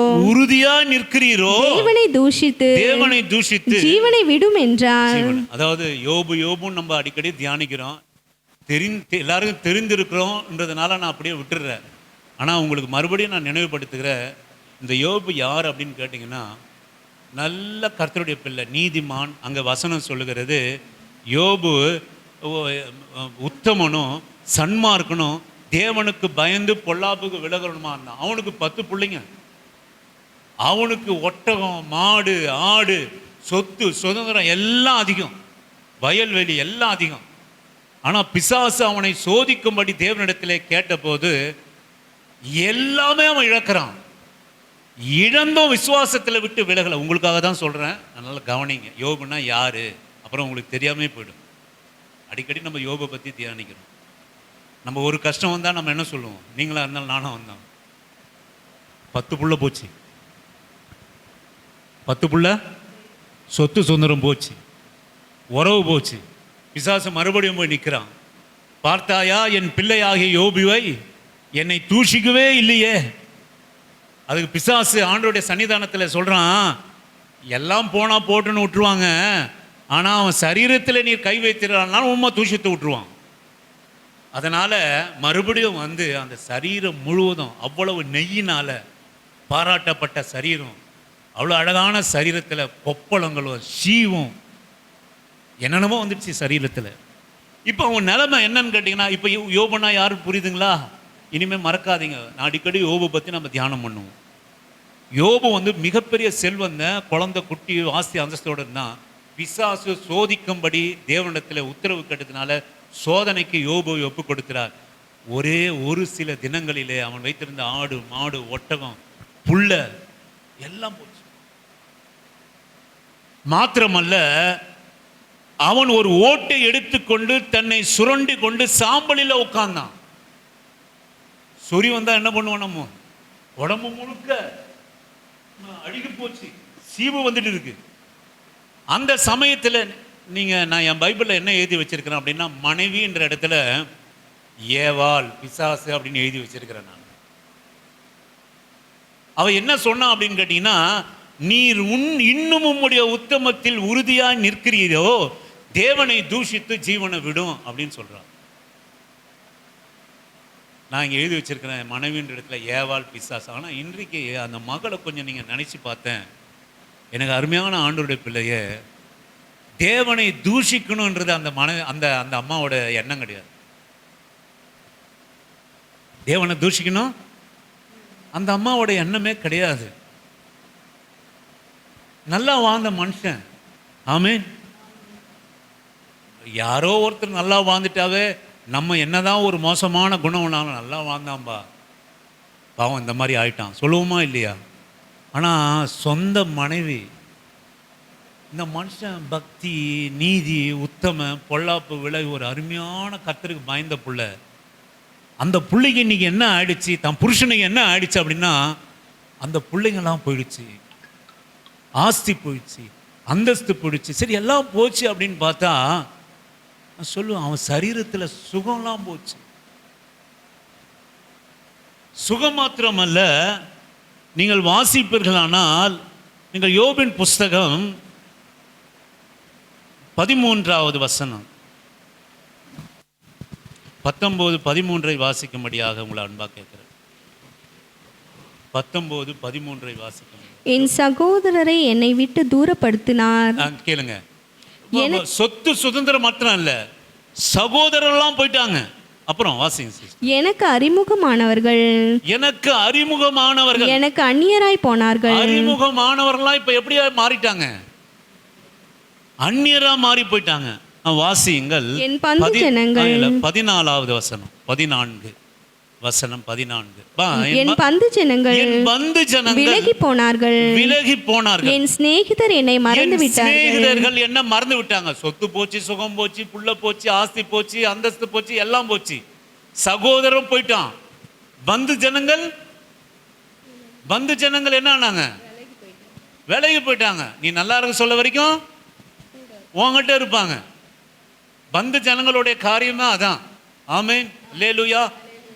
தேவனை தூஷித்து ஜீவனை விடும் என்றார். அதாவது யோபு நம்ம அடிக்கடி தியானிக்கிறோம், எல்லாருக்கும் தெரிந்திருக்கிறோம்ன்றதுனால நான் அப்படியே விட்டுடுறேன். ஆனால் உங்களுக்கு மறுபடியும் நான் நினைவுபடுத்துகிறேன், இந்த யோபு யார் அப்படின்னு கேட்டிங்கன்னா, நல்ல கர்த்தருடைய பிள்ளை, நீதிமான். அங்கே வசனம் சொல்லுகிறது, யோபு உத்தமனும் சன்மார்க்கனும் தேவனுக்கு பயந்து பொல்லாப்புக்கு விலகணுமா இருந்தான். அவனுக்கு 10 பிள்ளைங்க, அவனுக்கு ஒட்டகம், மாடு, ஆடு, சொத்து சுதந்திரம் எல்லாம் அதிகம், வயல்வெளி எல்லாம் அதிகம். ஆனால் பிசாசு அவனை சோதிக்கும்படி தேவனிடத்திலே கேட்டபோது எல்லாமே அவன் இழக்கிறான். இழந்தும் விசுவாசத்தில் விட்டு விலகலை. உங்களுக்காக தான் சொல்கிறேன், அதனால் கவனிங்க. யோபுனா யார் அப்புறம் உங்களுக்கு தெரியாமே போயிடும். அடிக்கடி நம்ம யோபை பற்றி தியானிக்கிறோம். நம்ம ஒரு கஷ்டம் வந்தால் நம்ம என்ன சொல்லுவோம், நீங்களாக இருந்தாலும் நானும் வந்தோம், 10 புள்ள போச்சு, 10 புள்ள, சொத்து சுதந்திரம் போச்சு, உறவு போச்சு, பிசாசு மறுபடியும் போய் நிற்கிறான். பார்த்தாயா என் பிள்ளையாகிய யோபுவை, என்னை தூஷிக்கவே இல்லையே. அதுக்கு பிசாசு ஆண்டவருடைய சன்னிதானத்தில் சொல்கிறான், எல்லாம் போனால் போட்டுன்னு விட்டுருவாங்க, ஆனால் அவன் சரீரத்தில் நீர் கை வைத்திருந்தாலும் உண்மை தூஷித்து விட்டுருவான். அதனால் மறுபடியும் அந்த சரீரம் முழுவதும் அவ்வளவு நெய்யினால் பாராட்டப்பட்ட சரீரம், அவ்வளோ அழகான சரீரத்தில் கொப்பளங்களும் சீவும் என்னென்னமோ வந்துடுச்சு சரீரத்தில். இப்போ அவன் நிலைமை என்னன்னு கேட்டிங்கன்னா, இப்போ யோபுனா யாரும் புரியுதுங்களா? இனிமேல் மறக்காதீங்க, நான் அடிக்கடி யோபு பற்றி நம்ம தியானம் பண்ணுவோம். யோபு வந்து மிகப்பெரிய செல்வந்த, குழந்தை குட்டி ஆஸ்தி அந்தஸ்தோடு இருந்தான். பிசாசு சோதிக்கும்படி தேவனிடத்தில் உத்தரவு கேட்டதுனால சோதனைக்கு யோபுவை ஒப்பு கொடுக்கிறார். ஒரே ஒரு சில தினங்களிலே அவன் வைத்திருந்த ஆடு மாடு ஒட்டகம் புல்ல எல்லாம் போச்சு. மாத்திரமல்ல, அவன் ஒரு ஓட்டை எடுத்துக்கொண்டு தன்னை சுரண்டி கொண்டு சாம்பலில் உட்கார்ந்தான். சொறி வந்தா என்ன பண்ணுவோம்? நம்ம உடம்பு முழுக்க அழுகி போச்சு, சீவு வந்துட்டு இருக்கு. அந்த சமயத்தில் நான் என் பைபிளில் என்ன எழுதி வச்சிருக்கிறேன் அப்படின்னா, மனைவின்ற இடத்துல ஏவாள் பிசாசு அப்படின்னு எழுதி வச்சிருக்கிறேன் நான். அவ என்ன சொன்னா அப்படின்னு கேட்டீங்கன்னா, நீர் இன்னும் உம்முடைய உத்தமத்தில் உறுதியாய் நிற்கிறீரோ, தேவனை தூஷித்து ஜீவனை விடும் அப்படின்னு சொல்றான். நான் இங்கே எழுதி வச்சிருக்கிறேன் மனைவின்ற இடத்துல ஏவாள் பிசாசு. ஆனால் இன்றைக்கு அந்த மகளை கொஞ்சம் நீங்கள் நினச்சி பார்த்தேன். எனக்கு அருமையான ஆண்டவருடைய பிள்ளைய தேவனை தூஷிக்கணுன்றது அந்த அந்த அந்த அம்மாவோட எண்ணம் கிடையாது. தேவனை தூஷிக்கணும் அந்த அம்மாவோட எண்ணமே கிடையாது. நல்லா வாழ்ந்த மனுஷன். ஆமென். யாரோ ஒருத்தர் நல்லா வாழ்ந்துட்டாவே நம்ம என்னதான் ஒரு மோசமான குணம்னாலும் நல்லா வாழ்ந்தாம்பா, பாவம் இந்த மாதிரி ஆயிட்டான் சொல்லுவோமா இல்லையா? ஆனால் சொந்த மனைவி, இந்த மனுஷன் பக்தி நீதி உத்தம பொல்லாப்பு விலை ஒரு அருமையான கர்த்தருக்கு பயந்த புள்ள. அந்த பிள்ளைக்கு இன்னைக்கு என்ன ஆயிடுச்சு, தன் புருஷனுக்கு என்ன ஆயிடுச்சு அப்படின்னா, அந்த பிள்ளைங்கெல்லாம் போயிடுச்சு, ஆஸ்தி போயிடுச்சு, அந்தஸ்து போயிடுச்சு, சரி எல்லாம் போச்சு அப்படின்னு பார்த்தா சொல்லுவேன் அவன் சரீரத்தில் சுகம்லாம் போச்சு. சுகம் மாத்திரமல்ல, நீங்கள் வாசிப்பீர்களானால் நீங்கள் யோபின் புஸ்தகம் 13வது வசனம் 19-13 வாசிக்கும்படியாக உங்களை அன்பா கேட்கிறேன். 19-13 வாசிக்க. என் சகோதரரை என்னை விட்டு தூரப்படுத்தினார். கேளுங்க, சொத்து சுதந்திரம் மாத்திரம் இல்ல, சகோதரர்லாம் போயிட்டாங்க. அப்புறம் வாசிங்க. எனக்கு அறிமுகமானவர்கள் எனக்கு அந்நியராய் போனார்கள். அறிமுகமானவர்களா இப்ப எப்படியா மாறிட்டாங்க? அந்நியரா மாறி போயிட்டாங்க. வாசியுங்கள். என் பந்து ஜனங்கள் 14வது வசனம் 14 வசனம் 14. என் பந்து ஜனங்கள் விலகி போனார்கள். என் சிநேகிதர் என்னை மறந்து விட்டார்கள். என்ன மறந்து விட்டாங்க? சொத்து போச்சு, சுகம் போச்சு, புள்ள போச்சு, ஆஸ்தி போச்சு, அந்தஸ்து போச்சு, எல்லாம் போச்சு. சகோதரன் போயிட்டான். பந்து ஜனங்கள் என்ன ஆனாங்க? விலகி போயிட்டாங்க. நீ நல்லா இருக்க சொல்ல வரைக்கும் உங்ககிட்ட இருப்பாங்க. பந்து ஜனங்களுடைய காரியமே அதான். ஆமென், அல்லேலூயா.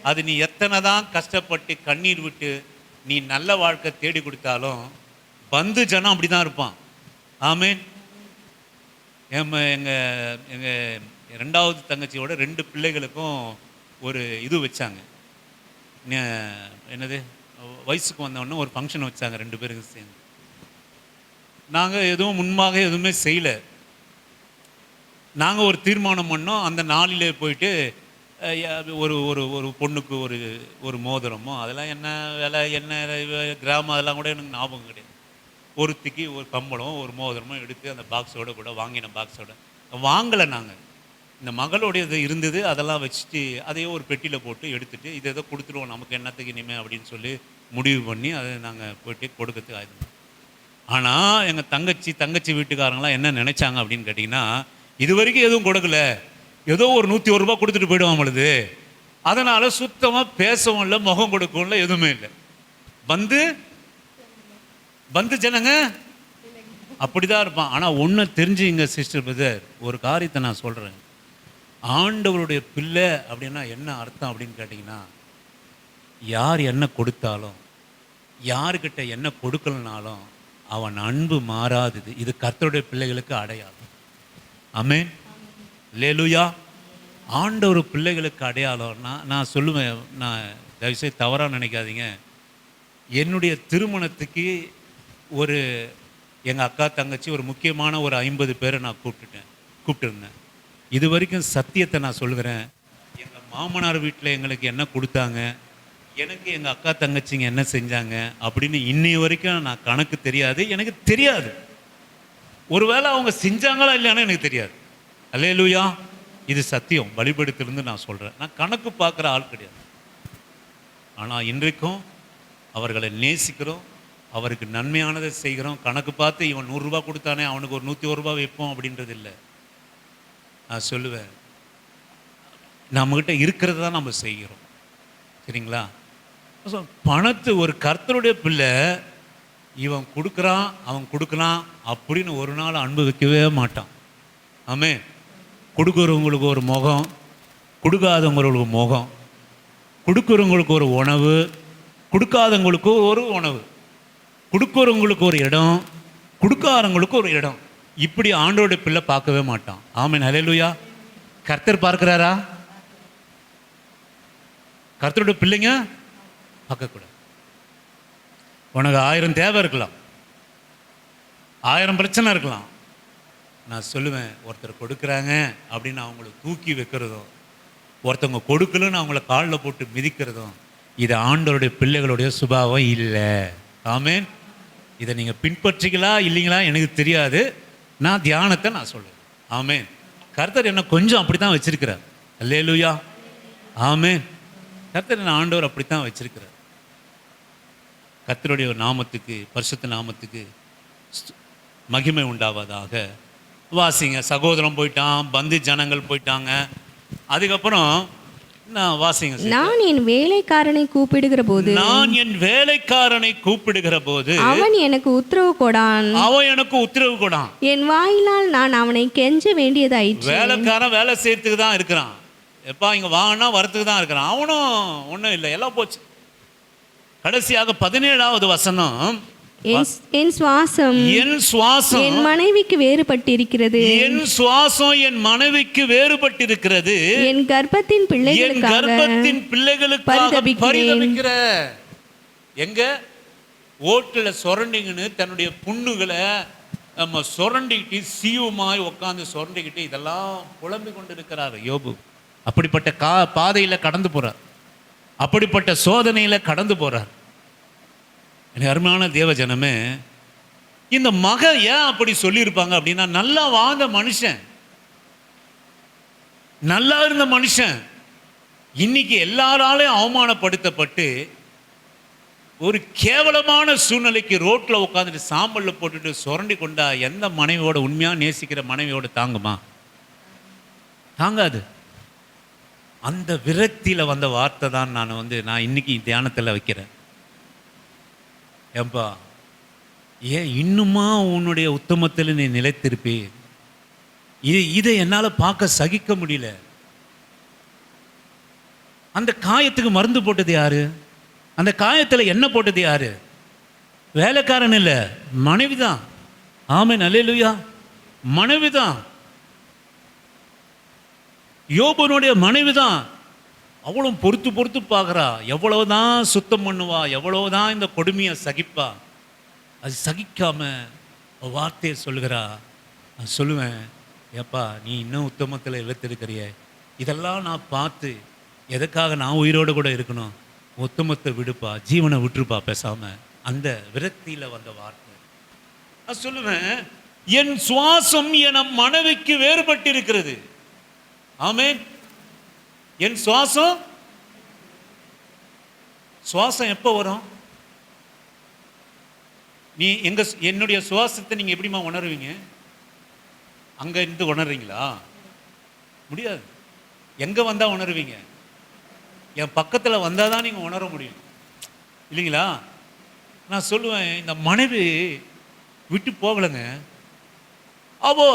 அது நீ எத்தனை தான் கஷ்டப்பட்டு கண்ணீர் விட்டு நீ நல்ல வாழ்க்கை தேடி கொடுத்தாலும் பந்து ஜனம் அப்படி தான் இருப்பான். ஆமென். எங்கள் 2வது தங்கச்சியோட 2 பிள்ளைகளுக்கும் ஒரு இது வச்சாங்க. என்னது, வயசுக்கு வந்தோடனே ஒரு ஃபங்க்ஷன் வச்சாங்க 2 பேருக்கு சேர்ந்து. நாங்கள் எதுவும் முன்பாக எதுவுமே செய்யலை. நாங்கள் ஒரு தீர்மானம் பண்ணோம். அந்த நாளிலே போயிட்டு ஒரு ஒரு ஒரு பொண்ணுக்கு ஒரு மோதிரமோ அதெல்லாம் என்ன விலை, என்ன கிராமம், அதெல்லாம் கூட எனக்கு ஞாபகம் கிடையாது. ஒருத்திக்கு ஒரு கம்பளம் ஒரு மோதிரமோ எடுத்து அந்த பாக்ஸோட கூட வாங்கின பாக்ஸோட வாங்கலை. நாங்கள் இந்த மகளுடையது இருந்தது, அதெல்லாம் வச்சுட்டு அதையே ஒரு பெட்டியில் போட்டு எடுத்துகிட்டு இதை ஏதோ கொடுத்துருவோம் நமக்கு என்னத்துக்கு இனிமே அப்படின்னு சொல்லி முடிவு பண்ணி அதை நாங்கள் போய்ட்டு கொடுக்கறதுக்கு ஆயுதம். ஆனால் எங்கள் தங்கச்சி வீட்டுக்காரங்களாம் என்ன நினச்சாங்க அப்படின்னு கேட்டிங்கன்னா, இது வரைக்கும் எதுவும் கொடுக்கல, ஏதோ ஒரு 101 ரூபா கொடுத்துட்டு போயிடுவான் பொழுது, அதனால் சுத்தமாக பேசவும் இல்லை, முகம் கொடுக்கவும் இல்லை, எதுவுமே இல்லை. பந்து ஜனங்க அப்படிதான் இருப்பான். ஆனால் ஒன்று தெரிஞ்சுங்க சிஸ்டர் பிரதர், ஒரு காரியத்தை நான் சொல்கிறேன். ஆண்டவருடைய பிள்ளை அப்படின்னா என்ன அர்த்தம் அப்படின்னு கேட்டிங்கன்னா, யார் என்ன கொடுத்தாலும் யாருக்கிட்ட என்ன கொடுக்கலனாலும் அவன் அன்பு மாறாதது. இது கர்த்தருடைய பிள்ளைகளுக்கு அடையாளம். ஆமென், அல்லேலூயா. ஆண்டவர் பிள்ளைகளுக்கு அடையாளம். நான் சொல்லுவேன், நான் தயவுசெய்து தவறாக நினைக்காதீங்க. என்னுடைய திருமணத்துக்கு எங்கள் அக்கா தங்கச்சி ஒரு முக்கியமான ஒரு 50 பேரை நான் கூப்பிட்டுருந்தேன். இது வரைக்கும் சத்தியத்தை நான் சொல்கிறேன். எங்கள் மாமனார் வீட்டில் எங்களுக்கு என்ன கொடுத்தாங்க, எனக்கு எங்கள் அக்கா தங்கச்சிங்க என்ன செஞ்சாங்க அப்படின்னு இன்னைய வரைக்கும் நான் கணக்கு தெரியாது, எனக்கு தெரியாது. ஒருவேளை அவங்க செஞ்சாங்களா இல்லையானு எனக்கு தெரியாது. அல்லேலூயா, இது சத்தியம். பலிபீடத்திலிருந்து நான் சொல்கிறேன். நான் கணக்கு பார்க்குற ஆள் கிடையாது. ஆனால் இன்றைக்கும் அவர்களை நேசிக்கிறோம், அவருக்கு நன்மையானதை செய்கிறோம். கணக்கு பார்த்து இவன் 100 ரூபா கொடுத்தானே அவனுக்கு ஒரு 101 ரூபா வைப்போம் அப்படின்றது இல்லை. நான் சொல்லுவேன், நம்மகிட்ட இருக்கிறது தான் நம்ம செய்கிறோம். சரிங்களா? பணத்து ஒரு கர்த்தருடைய பிள்ளை இவன் கொடுக்குறான் அவன் கொடுக்கலாம் அப்படின்னு ஒரு நாள் அனுபவிக்கவே மாட்டான். ஆமே. கொடுக்குறவங்களுக்கு ஒரு முகம், கொடுக்காதவங்களுக்கு முகம், கொடுக்குறவங்களுக்கு ஒரு உணவு, கொடுக்காதவங்களுக்கு ஒரு உணவு, கொடுக்குறவங்களுக்கு ஒரு இடம், கொடுக்காதவங்களுக்கு ஒரு இடம். இப்படி ஆண்டோட பிள்ளை பார்க்கவே மாட்டான். ஆமென், ஹல்லேலூயா. கர்த்தர் பார்க்கிறாரா? கர்த்தருடைய பிள்ளைங்க பார்க்கக்கூடாது. உனக்கு 1000 தேவை இருக்கலாம், 1000 பிரச்சனை இருக்கலாம். நான் சொல்லுவேன், ஒருத்தர் கொடுக்குறாங்க அப்படின்னு அவங்கள தூக்கி வைக்கிறதும், ஒருத்தவங்க கொடுக்கலன்னு அவங்கள காலில் போட்டு மிதிக்கிறதும், இது ஆண்டவருடைய பிள்ளைகளுடைய சுபாவம் இல்லை. ஆமென். இதை நீங்கள் பின்பற்றிங்களா இல்லைங்களா எனக்கு தெரியாது. நான் தியானத்தை நான் சொல்லுவேன். ஆமென். கர்த்தர் என்ன கொஞ்சம் அப்படி தான் வச்சிருக்கிறார். அல்லேலூயா. ஆமென். கர்த்தர் என்ன ஆண்டவர் அப்படித்தான் வச்சிருக்கிறார். கர்த்தருடைய நாமத்துக்கு, பரிசுத்த நாமத்துக்கு மகிமை உண்டாவதாக. வாசிங்க. சகோதரன் போயிட்டான், பந்து ஜனங்கள் போயிட்டாங்க. அதுக்கப்புறம் நான் வாசிங்க. நான் என் வேலைக்காரனை கூப்பிடுகிற போது, நான் என் வேலைக்காரனை கூப்பிடுகிற போது அவன் எனக்கு உத்தரவு கொடான், அவன் எனக்கு உத்தரவு கொடான். என் வாயினால் நான் அவனை கெஞ்ச வேண்டியதாயிற்று. வேலைக்காரன் வேலை செய்யறதுக்கு தான் இருக்கிறான். எப்பா இங்க வாங்கினா வரத்துக்கு தான் இருக்கிறான். அவனும் ஒன்றும் இல்லை, எல்லாம் போச்சு. கடைசியாக 17வது வசனம், என் சுவாசம் என் மனைவிக்கு வேறுபட்டிருக்கிறது, என் சுவாசம் என் மனைவிக்கு வேறுபட்டிருக்கிறது, என் கர்ப்பத்தின் பிள்ளைகளுக்காக பரிதபிக்கிற. எங்க ஓட்டுல சொரண்டிங்கன்னு தன்னுடைய புண்ணுகளை நம்ம சொரண்டிக்கிட்டு சீவுமாய் உட்காந்து சொரண்டிக்கிட்டு இதெல்லாம் புலம்பிக் கொண்டிருக்கிறார் யோபு. அப்படிப்பட்ட பாதையில கடந்து போறார், அப்படிப்பட்ட சோதனையில கடந்து போறார். எனக்கு அருமையான தேவ ஜனமே, இந்த மகன் ஏன் அப்படி சொல்லியிருப்பாங்க அப்படின்னா, நல்லா வாழ்ந்த மனுஷன், நல்லா இருந்த மனுஷன், இன்னைக்கு எல்லாராலையும் அவமானப்படுத்தப்பட்டு ஒரு கேவலமான சூழ்நிலைக்கு ரோட்ல உட்காந்துட்டு சாம்பல்ல போட்டுட்டு சுரண்டி கொண்டா எந்த மனைவியோட, உண்மையா நேசிக்கிற மனைவியோட தாங்குமா? தாங்காது. அந்த விரக்தியில வந்த வார்த்தை தான் நான் இன்னைக்கு தியானத்தில் வைக்கிறேன். ஏன்பா, ஏன் இன்னுமா உன்னுடைய உத்தமத்தில் நீ நிலைத்திருப்பே? இதை என்னால் பார்க்க சகிக்க முடியல. அந்த காயத்துக்கு மருந்து போட்டது யாரு? அந்த காயத்தில் என்ன போட்டது யாரு? வேலைக்காரன் இல்லை, மனைவிதான். ஆமென், அல்லேலூயா. மனைவிதான், யோபனுடைய மனைவிதான். அவளும் பொறுத்து பொறுத்து பார்க்குறா. எவ்வளவுதான் சுத்தம் பண்ணுவா, எவ்வளவுதான் இந்த கொடுமையை சகிப்பா. அது சகிக்காம வார்த்தையை சொல்லுகிறா. நான் சொல்லுவேன், ஏப்பா நீ இன்னும் உத்தமத்தில் இழுத்திருக்கிறிய, இதெல்லாம் நான் பார்த்து எதுக்காக நான் உயிரோடு கூட இருக்கணும்? உத்தமத்தை விடுப்பா, ஜீவனை விட்டுருப்பா பேசாம. அந்த விரக்தியில் வந்த வார்த்தை. நான் சொல்லுவேன், என் சுவாசம் என் மனைவிக்கு வேறுபட்டிருக்கிறது. ஆமென். என் சுவாசம் எப்போ வரும்? நீ என்னுடைய சுவாசத்தை நீங்க எப்படிமா உணர்வீங்க? அங்க இருந்து உணர்றீங்களா? முடியாது. எங்க வந்தா உணர்வீங்க? என் பக்கத்துல வந்தாதான் நீங்க உணர முடியும், இல்லைங்களா? நான் சொல்லுவேன், இந்த மனைவி விட்டு போகலைங்க. அவோ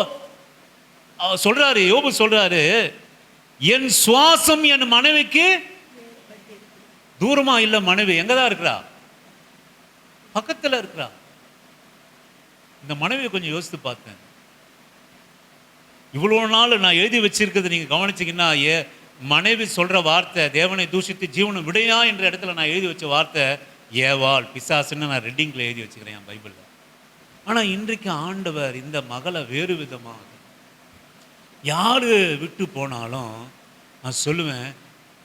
சொல்றாரு, யோபு சொல்றாரு, என் சுவாசம் என் மனைவிக்கு தூரமா இல்ல. மனைவி எங்கதான் இருக்கிறா? பக்கத்துல இருக்கிறா. இந்த மனைவியை கொஞ்சம் யோசித்து பார்த்தேன். இவ்வளவு நாள் நான் எழுதி வச்சிருக்கிறது நீங்க கவனிச்சீங்கன்னா, மனைவி சொல்ற வார்த்தை, தேவனை தூஷித்து ஜீவனை விடையா என்ற இடத்துல நான் எழுதி வச்ச வார்த்தை ஏவாள், பிசாசுன்னு நான் ரெட்டிங்ல எழுதி வச்சுக்கிறேன் என் பைபிள்ல. ஆனா இன்றைக்கு ஆண்டவர் இந்த மகளை வேறு விதமாக யார் விட்டு போனாலும் நான் சொல்லுவேன்,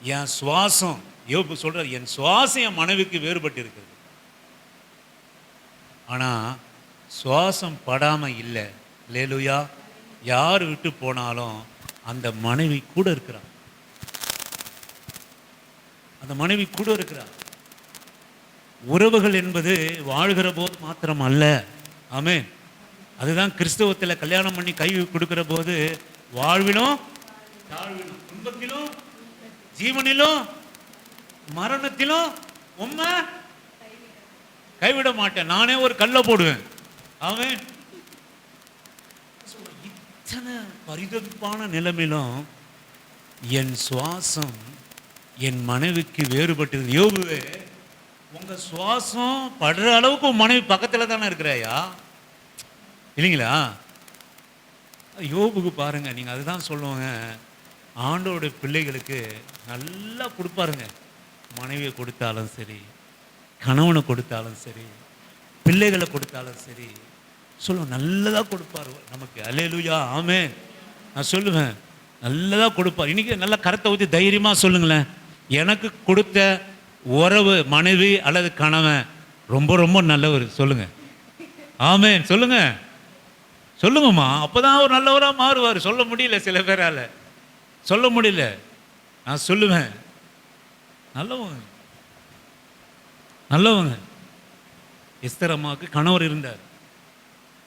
என் சுவாசம், யோபு சொல்கிறார், என் சுவாசம் என் மனைவிக்கு வேறுபட்டு இருக்குது. ஆனால் சுவாசம் படாமல் இல்லை. அல்லேலூயா. யார் விட்டு போனாலும் அந்த மனைவி கூட இருக்கிறார். அந்த மனைவி கூட இருக்கிறார். உறவுகள் என்பது வாழ்கிற போது மாத்திரம் அல்ல. ஆமென். அதுதான் கிறிஸ்தவத்தில் கல்யாணம் பண்ணி கை கொடுக்கிற போது வாழ்விலும் தாழ்விலும் துன்பத்திலும் ஜீவனிலும் மரணத்திலும் உம்மை கைவிட மாட்டேன், நானே ஒரு கல்லை போடுவேன். ஆமென். இத்தனை பரிதவிப்பான நிலைமையிலும் என் சுவாசம் என் மனைவிக்கு வேறுபட்டது. யோபுவே, உங்க சுவாசம் படுற அளவுக்கு உன் மனைவி பக்கத்தில் தானே இருக்கிறாயா, இல்லைங்களா? யோபுக்கு பாருங்க, நீங்க அதுதான் சொல்லுவாங்க, ஆண்டோட பிள்ளைகளுக்கு நல்லா கொடுப்பாருங்க. மனைவியை கொடுத்தாலும் சரி, கணவனை கொடுத்தாலும் சரி, பிள்ளைகளை கொடுத்தாலும் சரி, சொல்லுவேன் நல்லதாக கொடுப்பார் நமக்கு. அல்லேலூயா. ஆமென். நான் சொல்லுவேன் நல்லதாக கொடுப்பார். இன்னைக்கு நல்லா கரத்தை ஊற்றி தைரியமாக சொல்லுங்களேன், எனக்கு கொடுத்த உறவு மனைவி அல்லது கணவன் ரொம்ப ரொம்ப நல்லவர். சொல்லுங்க. ஆமென். சொல்லுங்க, சொல்லுங்கம்மா. அப்போதான் ஒரு நல்லவராக மாறுவார். சொல்ல முடியல, சில பேரால் சொல்ல முடியல. நான் சொல்லுவேன் நல்லவங்க, நல்லவங்க. எஸ்தர் அம்மாவுக்கு கணவர் இருந்தார்.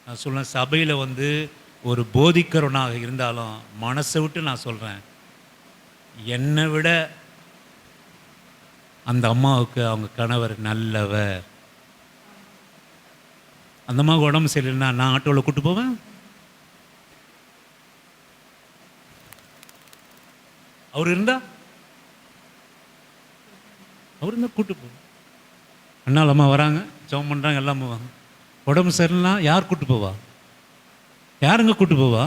நான் சொல்லுவேன், சபையில் ஒரு போதிக்கிறவனாக இருந்தாலும் மனசை விட்டு நான் சொல்கிறேன், என்னை விட அந்த அம்மாவுக்கு அவங்க கணவர் நல்லவர். அந்த அம்மாவுக்கு உடம்பு சரியில்லைன்னா நான் ஆட்டோவில் கூட்டு போவேன். அவர் இருந்தா கூட்டு போவேன். அண்ணால் அம்மா வராங்க, ஜெபம் பண்ணுறாங்க, எல்லாம் போவாங்க. உடம்பு சரியில்லைனா யார் கூட்டு போவா? யாருங்க கூட்டு போவா?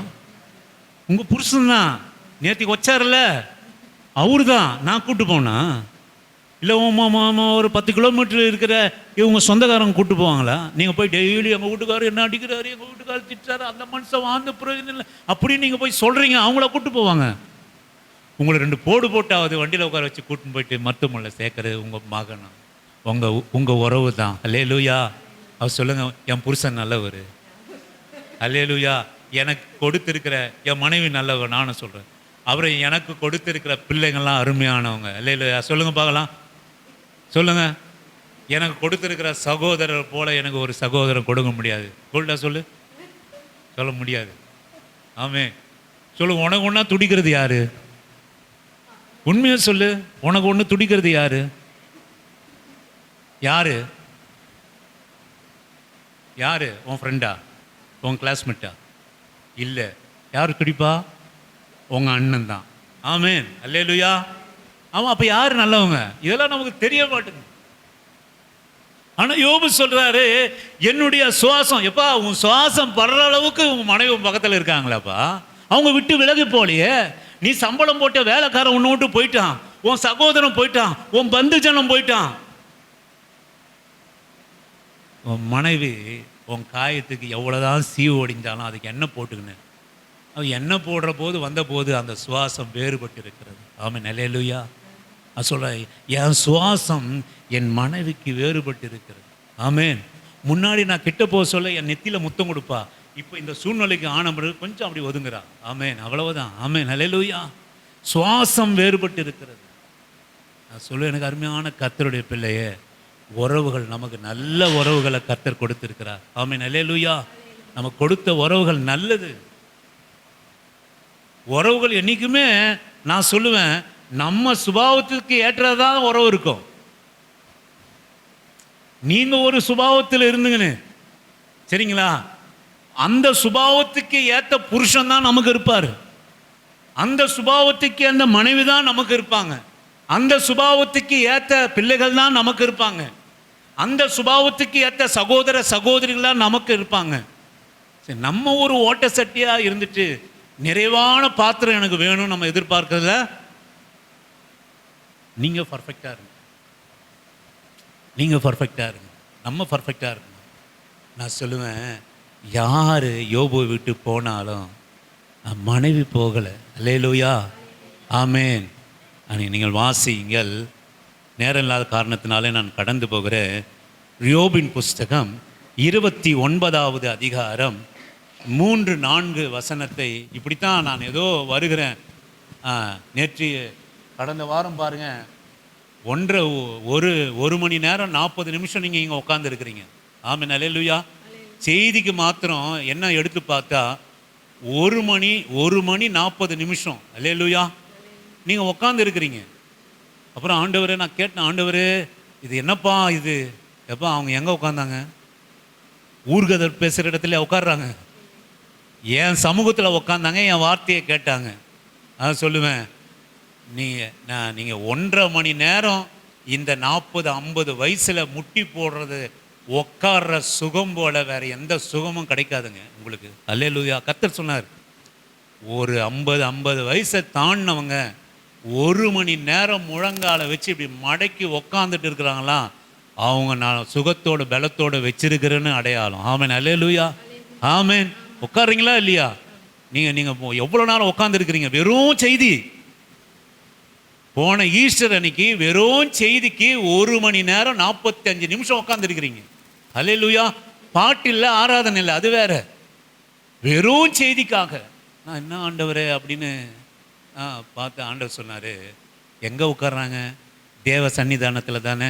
உங்கள் புருஷன் தான். நேற்றுக்கு வச்சார்ல, அவரு தான். நான் கூட்டு போனா இல்லை மாமா ஒரு 10 கிலோமீட்டர் இருக்கிற இவங்க சொந்தக்காரங்க கூட்டு போவாங்களா? நீங்கள் போய் டெய்லி எங்கள் வீட்டுக்காரர் என்ன அடிக்கிறாரு, எங்கள் வீட்டுக்காரர் திட்டுறாரு, அந்த மனுஷன் வாழ்ந்த பிரயோஜனம் இல்லை அப்படின்னு நீங்கள் போய் சொல்கிறீங்க. அவங்கள கூட்டு போவாங்க. உங்களை 2 போடு போட்டாவது வண்டியில் உட்கார வச்சு கூட்டின்னு போயிட்டு மருத்துவமனையில் சேர்க்கறது உங்கள் மகனும் உங்கள் உறவு தான். அல்லேலூயா. அவர் சொல்லுங்கள், என் புருஷன் நல்லவர். அல்லேலூயா. எனக்கு கொடுத்துருக்கிற என் மனைவி நல்லவர். நானும் சொல்கிறேன், அவரை எனக்கு கொடுத்துருக்கிற பிள்ளைங்கள்லாம் அருமையானவங்க. அல்லேலூயா. சொல்லுங்கள் பார்க்கலாம், சொல்லுங்கள். எனக்கு கொடுத்துருக்கிற சகோதரர் போல் எனக்கு ஒரு சகோதரன் கொடுக்க முடியாது. சொல்லிட்டா சொல்லு, சொல்ல முடியாது. ஆமென். சொல்லுங்க. உனக்கு ஒன்றா துடிக்கிறது யாரு? உண்மையை சொல்லு, உனக்கு ஒன்று துடிக்கிறது யாரு? யாரு? யாரு? உன் ஃப்ரெண்டா? உன் கிளாஸ்மேட்டா? இல்லை. யார் துடிப்பா? உங்கள் அண்ணன் தான். ஆமென். அல்லேலூயா. ஆமாம். அப்போ யார் நல்லவங்க? இதெல்லாம் நமக்கு தெரிய மாட்டேங்குது. ஆனால் யோபு சொல்கிறாரு, என்னுடைய சுவாசம், எப்பா உன் சுவாசம் படுற அளவுக்கு உன் மனைவி பக்கத்தில் இருக்காங்களாப்பா, அவங்க விட்டு விலகி போலையே. நீ சம்பளம் போட்ட வேலைக்காரன் ஒன்று விட்டு போயிட்டான், உன் சகோதரன் போயிட்டான், உன் பந்து ஜனம் போயிட்டான். உன் மனைவி உன் காயத்துக்கு எவ்வளோதான் சீவு ஒடிஞ்சாலும் அதுக்கு எண்ணெய் போட்டுக்கினேன். அது எண்ணெய் போடுற போது வந்த போது அந்த சுவாசம் வேறுபட்டு இருக்கிறது. ஆமென். அல்லேலூயா. நான் சொல்கிறேன், என் சுவாசம் என் மனைவிக்கு வேறுபட்டு இருக்கிறது. ஆமென். முன்னாடி நான் கிட்ட போக சொல்ல என் நெத்தியில் முத்தம் கொடுப்பா. இப்போ இந்த சூழ்நிலைக்கு ஆன பிறகு கொஞ்சம் அப்படி ஒதுங்குறா. ஆமென். அவ்வளவுதான். ஆமென். அல்லேலூயா. சுவாசம் வேறுபட்டு இருக்கிறது. நான் சொல்லுவேன், எனக்கு அருமையான கர்த்தருடைய பிள்ளையே, உறவுகள் நமக்கு நல்ல உறவுகளை கர்த்தர் கொடுத்திருக்கிறார். ஆமென். அல்லேலூயா. நமக்கு கொடுத்த உறவுகள் நல்லது. உறவுகள் என்றைக்குமே நான் சொல்லுவேன், நம்ம சுபாவத்துக்கு ஏற்றதான் உறவு இருக்கும். நீங்க ஒரு சுபாவத்தில் இருந்துங்கன்னு சரிங்களா, அந்த சுபாவத்துக்கு ஏற்ற புருஷன் தான் நமக்கு இருப்பார். அந்த சுபாவத்துக்கு அந்த மனைவி தான் நமக்கு இருப்பாங்க. அந்த சுபாவத்துக்கு ஏற்ற பிள்ளைகள் தான் நமக்கு இருப்பாங்க. அந்த சுபாவத்துக்கு ஏற்ற சகோதர சகோதரிகள் தான் நமக்கு இருப்பாங்க. சரி, நம்ம ஒரு ஓட்ட சட்டியாக இருந்துட்டு நிறைவான பாத்திரம் எனக்கு வேணும் நம்ம எதிர்பார்க்கறதுல நீங்கள் பர்ஃபெக்டாக இருங்க. நீங்கள் பர்ஃபெக்டாக இருங்க, நம்ம பர்ஃபெக்டாக இருங்க. நான் சொல்லுவேன், யார் யோபுவை விட்டு போனாலும் மனைவி போகலை. அல்லேலூயா, ஆமேன். நீங்கள் வாசியுங்கள். நேரம் இல்லாத காரணத்தினாலே நான் கடந்து போகிறேன். யோபின் புஸ்தகம் 29வது அதிகாரம் 3-4 வசனத்தை இப்படித்தான் நான் ஏதோ வருகிறேன். நேற்று கடந்த வாரம் பாருங்கள், ஒரு மணி நேரம் 40 நிமிஷம் நீங்கள் இங்கே உட்காந்துருக்கிறீங்க. ஆமென், அல்லேலூயா. செய்திக்கு மாத்திரம் என்ன எடுத்து பார்த்தா 1 மணி 40 நிமிஷம், அல்லேலூயா, நீங்கள் உட்காந்து இருக்கிறீங்க. அப்புறம் ஆண்டவரே நான் கேட்டேன், ஆண்டவரே இது என்னப்பா இது? எப்பா அவங்க எங்கே உட்காந்தாங்க? ஊர்கதை பேசுகிற இடத்துல உட்காடுறாங்க. என் சமூகத்தில் உட்காந்தாங்க, என் வார்த்தையை கேட்டாங்க. நான் சொல்லுவேன், நீங்கள் 1.5 மணி நேரம் இந்த 40-50 வயசில் முட்டி போடுறது உட்கார்ற சுகம் போல வேற எந்த சுகமும் கிடைக்காதுங்க உங்களுக்கு. அல்லேலூயா. கர்த்தர் சொன்னார், ஒரு 50 வயசை தாண்டினவங்க 1 மணி நேரம் முழங்கால வச்சு இப்படி மடக்கி உக்காந்துட்டு இருக்கிறாங்களா, அவங்க நான் சுகத்தோட பலத்தோட வச்சிருக்கிறேன்னு அடையாளம். ஆமேன், அல்லேலூயா, ஆமேன். உட்காருறீங்களா இல்லையா? நீங்கள் எவ்வளோ நேரம் உட்காந்துருக்கிறீங்க? வெறும் செய்தி. போன ஈஸ்டர் அன்னைக்கு வெறும் செய்திக்கு 1 மணி நேரம் 45 நிமிஷம் உட்காந்துருக்கிறீங்க. அல்லேலூயா. பாட்டு இல்லை, ஆராதனை இல்லை, அது வேற. வெறும் செய்திக்காக நான் என்ன ஆண்டவரே அப்படின்னு பார்த்து ஆண்டவர் சொன்னார், எங்கே உட்கார்றாங்க? தேவ சன்னிதானத்தில் தானே.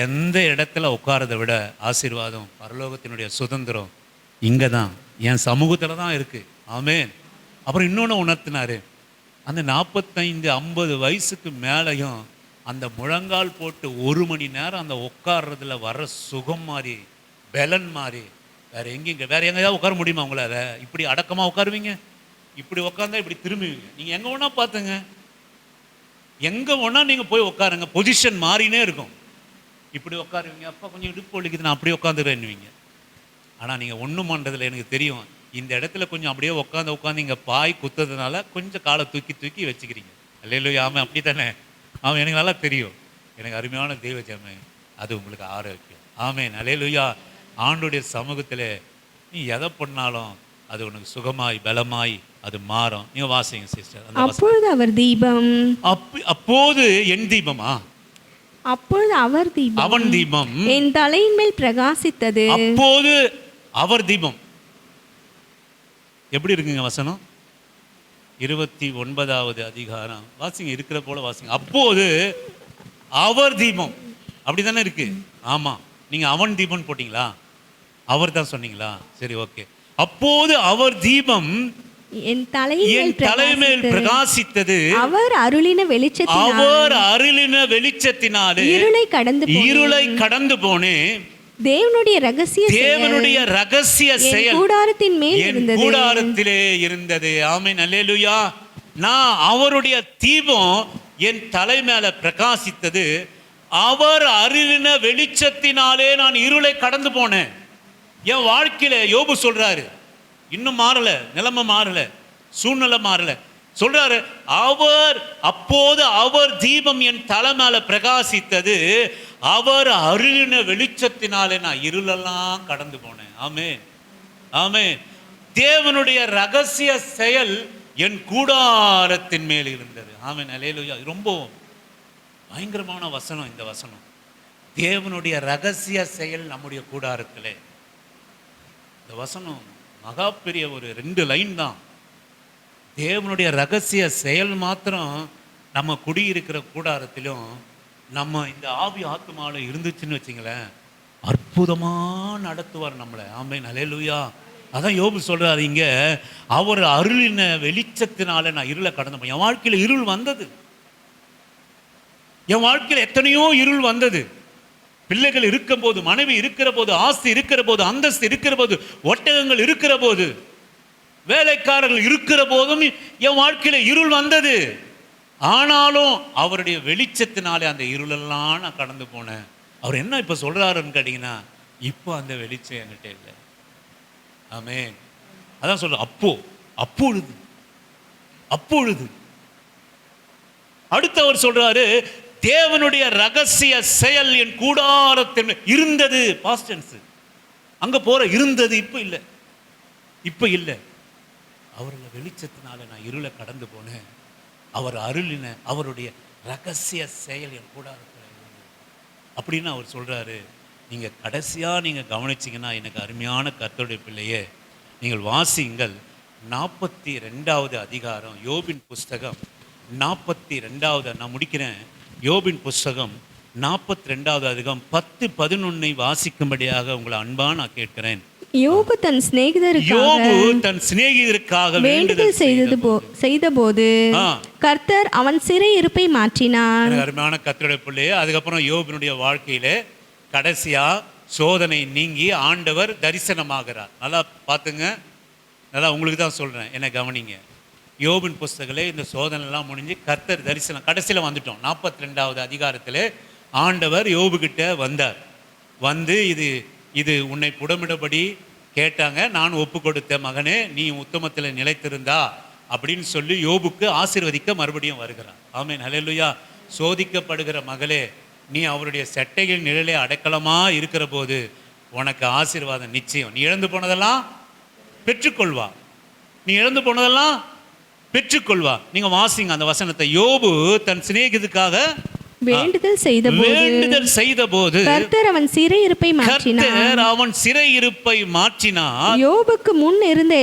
எந்த இடத்துல உட்காரதை விட ஆசீர்வாதம், பரலோகத்தினுடைய சுதந்திரம் இங்கே தான், என் சமூகத்தில் தான் இருக்குது. ஆமேன். அப்புறம் இன்னொன்று உணர்த்தினார், அந்த 45-50 வயசுக்கு மேலேயும் அந்த முழங்கால் போட்டு 1 மணி நேரம் அந்த உட்கார்றதுல வர சுகம் மாதிரி, பலன் மாதிரி வேறு எங்கேயாவது உட்கார முடியுமா உங்களால்? இப்படி அடக்கமாக உட்காருவீங்க, இப்படி உட்காந்தா இப்படி திரும்புவீங்க. நீங்கள் எங்கே வேணால் பார்த்துங்க, எங்கே வேணால் நீங்கள் போய் உட்காருங்க, பொசிஷன் மாறினே இருக்கும். இப்படி உட்காருவீங்க, அப்போ கொஞ்சம் இடுப்பு வலிக்குது, நான் அப்படியே உட்காந்துருவேன்னுவீங்க. ஆனால் நீங்கள் ஒன்றும் பண்ணுறதில்ல. எனக்கு தெரியும், இந்த இடத்துல கொஞ்சம் அப்படியே உட்காந்து இங்கே பாய் குத்துறதுனால கொஞ்சம் காலை தூக்கி வச்சுக்கிறீங்க. அல்லேலூயா, ஆமாம், அப்படி தானே? ஆமாம், எனக்கு நல்லா தெரியும். எனக்கு அருமையான தெய்வ ஜெபமே, அது உங்களுக்கு ஆரோக்கியம். ஆமேன், அல்லேலூயா. ஆண்டுடைய சமூகத்தில் நீ எதை பண்ணாலும் அது உனக்கு சுகமாய் பலமாய் அது மாறும். நீங்க வாசிங்க சிஸ்டர். அப்பொழுது அவர் தீபம், அப்போது என் தீபமா? அப்பொழுது அவர் தீபம், அவன் தீபம் என் தலையின் மேல் பிரகாசித்தது. அப்போது அவர் தீபம். எப்படி இருக்குங்க வசனம்? 29வது அதிகாரம் வாசிங்க, இருக்கிற போல வாசிங்க. அப்போது அவர் தீபம், அப்படிதானே இருக்கு? ஆமா. நீங்க அவன் தீபம் போட்டீங்களா? அவர் தான் சொன்னீங்களா? சரி, ஓகே. அப்போது அவர் தீபம் என் தலைமேல் பிரகாசித்தது. அவர் அருளின வெளிச்சத்தினாலே இருளை கடந்து போனேன். தேவனுடைய ரகசிய செயல் கூடாரத்தின் மேல் இருந்தது, கூடாரத்திலே இருந்தது. ஆமென், அல்லேலூயா. நான் அவருடைய தீபம் என் தலை மேல பிரகாசித்தது. அவர் அருளின வெளிச்சத்தினாலே நான் இருளை கடந்து போனேன். என் வாழ்க்கையில யோபு சொல்றாரு, இன்னும் மாறல, நிலைமை மாறல, சூழ்நிலை மாறல. சொல்றாரு, அப்போது அவர் தீபம் என் தலை மேல பிரகாசித்தது. அவர் அருளின வெளிச்சத்தினாலே நான் இருளெல்லாம் கடந்து போனேன். ஆமென், ஆமென். தேவனுடைய ரகசிய செயல் என் கூடாரத்தின் மேல் இருந்தது. ஆமென், அல்லேலூயா. ரொம்ப பயங்கரமான வசனம் இந்த வசனம். தேவனுடைய ரகசிய செயல் நம்முடைய கூடாரத்திலே. இந்த வசனம் மகா பெரிய ஒரு 2 லைன் தான். தேவனுடைய ரகசிய செயல் மாத்திரம் நம்ம குடியிருக்கிற கூடாரத்திலும் நம்ம இந்த ஆவி ஆத்மாவில் இருந்துச்சுன்னு வச்சுங்களேன், அற்புதமா நடத்துவார் நம்மளை. ஆமென், அல்லேலூயா. அதான் யோபு சொல்றாரு இங்க, அவர் அருளின வெளிச்சத்தினால நான் இருளை கடந்து போய். என் வாழ்க்கையில் இருள் வந்தது, என் வாழ்க்கையில் எத்தனையோ இருள் வந்தது. பிள்ளைகள் இருக்கிற போது, மனைவி இருக்கிற போது, ஆஸ்தி இருக்கிற போது, அந்தஸ்து இருக்கிற போது, ஒட்டகங்கள் இருக்கிற போது, வேலைக்காரர்கள் இருக்கிற போதும் என் வாழ்க்கையில இருள் வந்தது. ஆனாலும் அவருடைய வெளிச்சத்தினாலே அந்த இருளெல்லாம் நான் கடந்து போனேன். அவர் என்ன இப்ப சொல்றாருன்னு கேட்டீங்கன்னா, இப்போ அந்த வெளிச்சம் என்கிட்ட இல்லை. ஆமென். அதான் சொல்ற, அப்பொழுது அடுத்து அவர் சொல்றாரு, தேவனுடைய ரகசிய செயல் என் கூடாரத்தில் இருந்தது. Past tense. அங்க போற இருந்தது, இப்ப இல்லை. அவருடைய வெளிச்சத்தினால நான் இருளை கடந்து போனேன். அவர் அருளின அவருடைய ரகசிய செயல் என் கூட அப்படின்னு அவர் சொல்கிறாரு. நீங்கள் கடைசியாக நீங்கள் கவனிச்சிங்கன்னா, எனக்கு அருமையான கர்த்தருடைய பிள்ளையே, நீங்கள் வாசியுங்கள் 42வது அதிகாரம் யோபின் புஸ்தகம் 42வது, நான் முடிக்கிறேன். யோபின் புஸ்தகம் 42வது அதிகாரம் 10-11 வாசிக்கும்படியாக உங்களை அன்பா நான் கேட்கிறேன். யோபு தன் சிநேகிதருக்காக வேண்டுதல் செய்தபோது கர்த்தர் அவன் சிறை இருப்பை மாற்றினார். அருமையான கர்த்தருடைய பிள்ளையே, அதுக்கப்புறம் யோபினுடைய வாழ்க்கையில கடைசியா சோதனை நீங்கி ஆண்டவர் தரிசனமாகிறார். நல்லா பார்த்துங்க, நல்லா உங்களுக்கு தான் சொல்றேன், என்ன கவனிங்க. யோபின் புஸ்தகத்திலே இந்த சோதனை எல்லாம் முடிஞ்சு கர்த்தர் தரிசனம் கடைசியில் வந்துட்டோம். 42வது அதிகாரத்தில் ஆண்டவர் யோபுகிட்ட வந்தார். வந்து இது உன்னை புடமிடபடி கேட்டாங்க, நான் ஒப்பு கொடுத்த மகனே, நீ உத்தமத்தில் நிலைத்திருந்தா அப்படின்னு சொல்லி யோபுக்கு ஆசீர்வதிக்க மறுபடியும் வருகிறார். ஆமென், ஹல்லேலூயா. சோதிக்கப்படுகிற மகளே, நீ அவருடைய செட்டைகள் நிழலே அடைக்கலமாக இருக்கிற போது உனக்கு ஆசீர்வாதம் நிச்சயம். நீ இழந்து போனதெல்லாம் பெற்றுக்கொள்வா, நீ இழந்து போனதெல்லாம் பெற்றுக்கொள்வா. நீங்க வாசிங்க அந்த வசனத்தை. யோபு தன் சிநேகிதருக்காக வேண்டுதல் செய்தபோது கர்த்தர் அவன் சிறையிருப்பை மாற்றினார். யோபுக்கு முன் இருந்த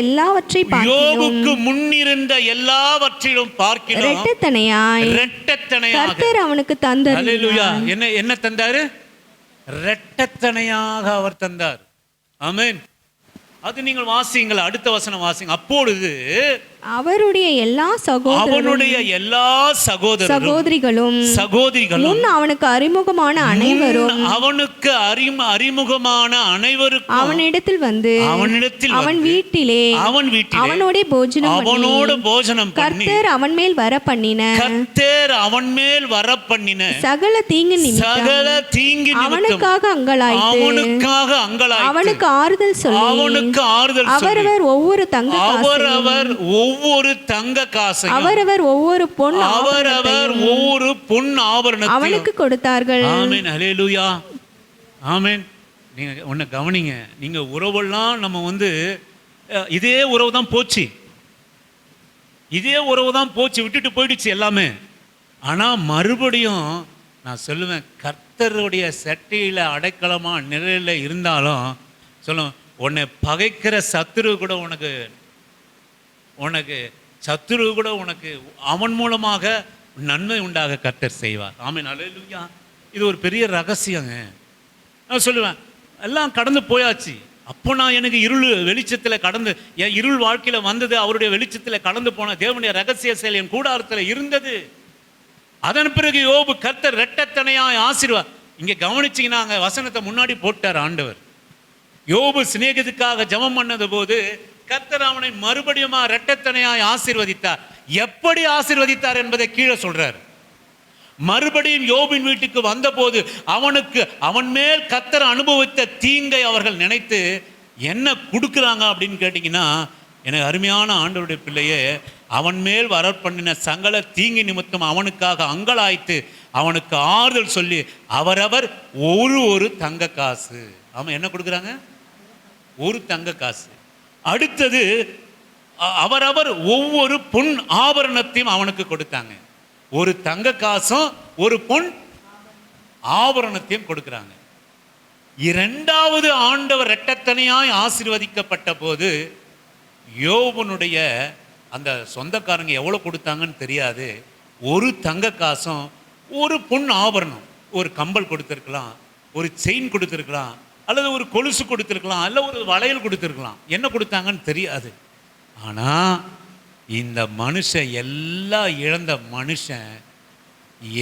எல்லாவற்றையும் பார்க்கிலும் இரட்டத்தனையாய் கர்த்தர் அவனுக்கு தந்தார். ஹல்லேலூயா. என்ன தந்தாரு? இரட்டத்தனையாக அவர் தந்தார். ஆமென். அது நீங்கள் வாசிங்கள், அடுத்த வசனம் வாசிங்க. அப்பொழுது அவனுடைய எல்லா சகோதரிகளும் அவனுக்கு அறிமுகமான அனைவருக்கும் அவனிடத்தில் வந்து அவன் வீட்டிலே அவனோட போஜனம் கர்த்தர் அவன் மேல் வர பண்ணின சகல தீங்கு நிமித்தம் அவனுக்காக அங்கலாய்த்து அவனுக்கு ஆறுதல் சொல்லி அவரவர் ஒவ்வொரு தங்க காசையும் அவரவர் ஒவ்வொரு பொன் ஆபரணத்தையும் அவனுக்கு கொடுத்தார்கள். ஆமென், ஹல்லேலூயா. ஆமென். நீங்க ஒண்ணு கவனிங்க, நீங்க உறவெல்லாம் நம்ம வந்து இதே உறவு தான் போச்சு, விட்டுட்டு போயிடுச்சு எல்லாமே. ஆனா மறுபடியும் நான் சொல்லுவேன், கர்த்தருடைய சட்டையில அடைக்கலமா நிழலில் இருந்தாலும் சொல்லுவேன், உன்னை பகைக்கிற சத்துரு கூட உனக்கு அவன் மூலமாக நன்மை உண்டாக கர்த்தர் செய்வார். ஆமென், ஹல்லேலூயா. இது ஒரு பெரிய ரகசியங்க. நான் சொல்லுவேன், எல்லாம் கடந்து போயாச்சு. அப்போ நான் எனக்கு வெளிச்சத்தில் கடந்து, என் இருள் வாழ்க்கையில் வந்தது, அவருடைய வெளிச்சத்தில் கடந்து போன தேவனுடைய ரகசிய செயல் என் கூடாரத்தில் இருந்தது. அதன் பிறகு யோபு கர்த்தர் இரட்டத்தனையாய் ஆசீர்வாதம். இங்கே கவனிச்சிங்கன்னா அங்கே வசனத்தை முன்னாடி போட்டார் ஆண்டவர். யோபு சிநேகிதருக்காக ஜெபம் பண்ணது போது கர்த்தர் அவனை மறுபடியும் இரட்டத்தனையாய் ஆசீர்வதித்தார். எப்படி ஆசீர்வதித்தார் என்பதை கீழே சொல்றார். மறுபடியும் யோபின் வீட்டுக்கு வந்தபோது அவன் மேல் கர்த்தர் அனுபவித்த தீங்கை அவர்கள் நினைத்து என்ன கொடுக்குறாங்க அப்படின்னு கேட்டிங்கன்னா, எனக்கு அருமையான ஆண்டவருடைய பிள்ளையே, அவன் மேல் வர பண்ணின சகல தீங்கு நிமித்தம் அவனுக்காக அங்கலாய்த்து அவனுக்கு ஆறுதல் சொல்லி அவரவர் ஒரு தங்க காசு. அவன் என்ன கொடுக்குறாங்க? ஒரு தங்க காசு. அடுத்தது அவரவர் ஒவ்வொரு பொன் ஆபரணத்தையும் அவனுக்கு கொடுத்தாங்க. ஒரு தங்க காசும் ஒரு பொன் ஆபரணத்தையும் கொடுக்கிறாங்க. இரண்டாவது ஆண்டவர் இரட்டத்தனையாய் ஆசீர்வதிக்கப்பட்ட போது யோபனுடைய அந்த சொந்தக்காரங்க எவ்வளோ கொடுத்தாங்கன்னு தெரியாது. ஒரு தங்க காசும் ஒரு பொன் ஆபரணம், ஒரு கம்பல் கொடுத்துருக்கலாம், ஒரு செயின் கொடுத்துருக்கலாம், அல்லது ஒரு கொலுசு கொடுத்துருக்கலாம், அல்ல ஒரு வளையல் கொடுத்துருக்கலாம். என்ன கொடுத்தாங்கன்னு தெரியாது. ஆனால் இந்த மனுஷன் எல்லாம் இழந்த மனுஷன்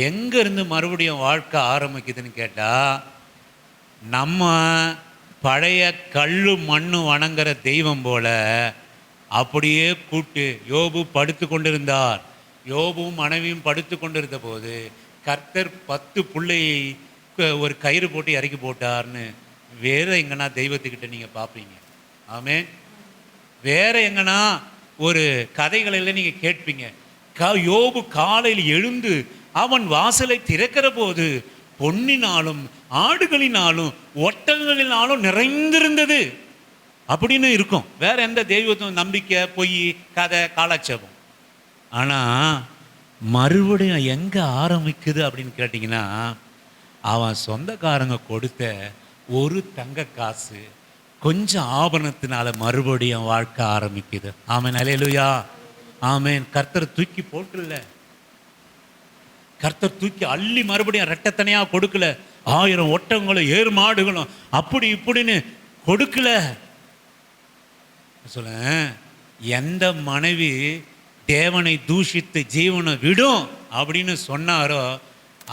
எங்கேருந்து மறுபடியும் வாழ்க்கை ஆரம்பிக்குதுன்னு கேட்டால், நம்ம பழைய கல்லு மண்ணு வணங்குற தெய்வம் போல அப்படியே கூட்டு யோபு படுத்து கொண்டிருந்தார். யோபும் மனைவியும் படுத்து கொண்டிருந்த போது கர்த்தர் 10 பிள்ளையை ஒரு கயிறு போட்டு இறக்கி போட்டார்னு வேற எங்கன்னா தெய்வத்துக்கிட்ட நீங்கள் பார்ப்பீங்க. ஆமென். வேற எங்கன்னா ஒரு கதைகளில் நீங்கள் கேட்பீங்க. யோபு காலையில் எழுந்து அவன் வாசலை திறக்கிற போது பொன்னினாலும் ஆடுகளினாலும் ஒட்டகங்களினாலும் நிறைந்திருந்தது. அப்படின்னு இருக்கும். வேற எந்த தெய்வத்தை நம்பிக்கை, பொய், கதை, காலட்சேபம். ஆனால் மறுபடியும் எங்கே ஆரம்பிக்குது அப்படின்னு கேட்டிங்கன்னா, அவன் சொந்தக்காரங்க கொடுத்த ஒரு தங்க காசு கொஞ்சம் ஆபரணத்தினால மறுபடியும் வாழ்க்கை ஆரம்பிக்குது. ஆமென், அல்லேலூயா, ஆமென். கர்த்தர் தூக்கி போட்டுல, கர்த்தர் தூக்கி அள்ளி மறுபடியும் ரெட்டத்தனையாக கொடுக்கல. 1000 ஒட்டங்களும் 7 மாடுகளும் அப்படி இப்படின்னு கொடுக்கல. சொல்ல, எந்த மனைவி தேவனை தூஷித்து ஜீவனை விடும் அப்படின்னு சொன்னாரோ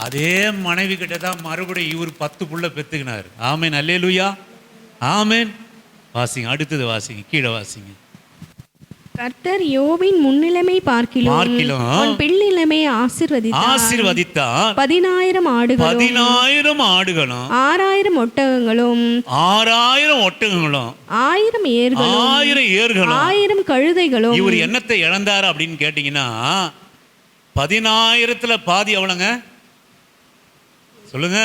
அதே மனைவி கிட்ட தான் மறுபடியும் இவர் 10 புள்ள பெற்றுக்கினார். ஆமென், அல்லேலூயா, ஆமென். வாசிங்க, அடுத்தது வாசிங்க, கீழே வாசிங்க. கர்த்தர் யோபின் முன்னிலைமை பார்க்கிலும் பின்னிலைமை ஆசீர்வதித்தார். 10,000 ஆடுகளும் 6,000 ஒட்டகங்களும் 1000 ஏர்களும் 1000 கழுதைகளும். இவர் என்னத்தை இழந்தார் அப்படின்னு கேட்டீங்கன்னா, 10,000த்துல பாதி எவ்வளவுங்க சொல்லுங்க?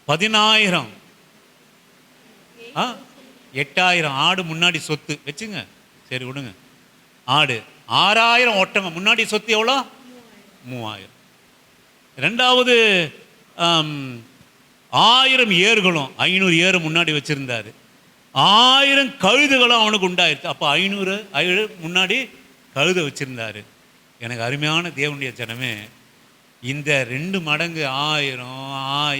10,000 8,000 ஆடு முன்னாடி சொத்து வச்சுங்க, சரி விடுங்க. ஆடு 6,000 ஒட்டங்க முன்னாடி சொத்து எவ்வளோ? 3,000. ரெண்டாவது 1000 ஏர்களும் 500 ஏறு முன்னாடி வச்சிருந்தாரு. 1000 கழுதுகளும் அவனுக்கு உண்டாயிருச்சு. அப்போ 500 முன்னாடி கழுதை வச்சிருந்தாரு. எனக்கு அருமையான தேவனுடைய ஜனமே, இந்த 2 மடங்கு 1000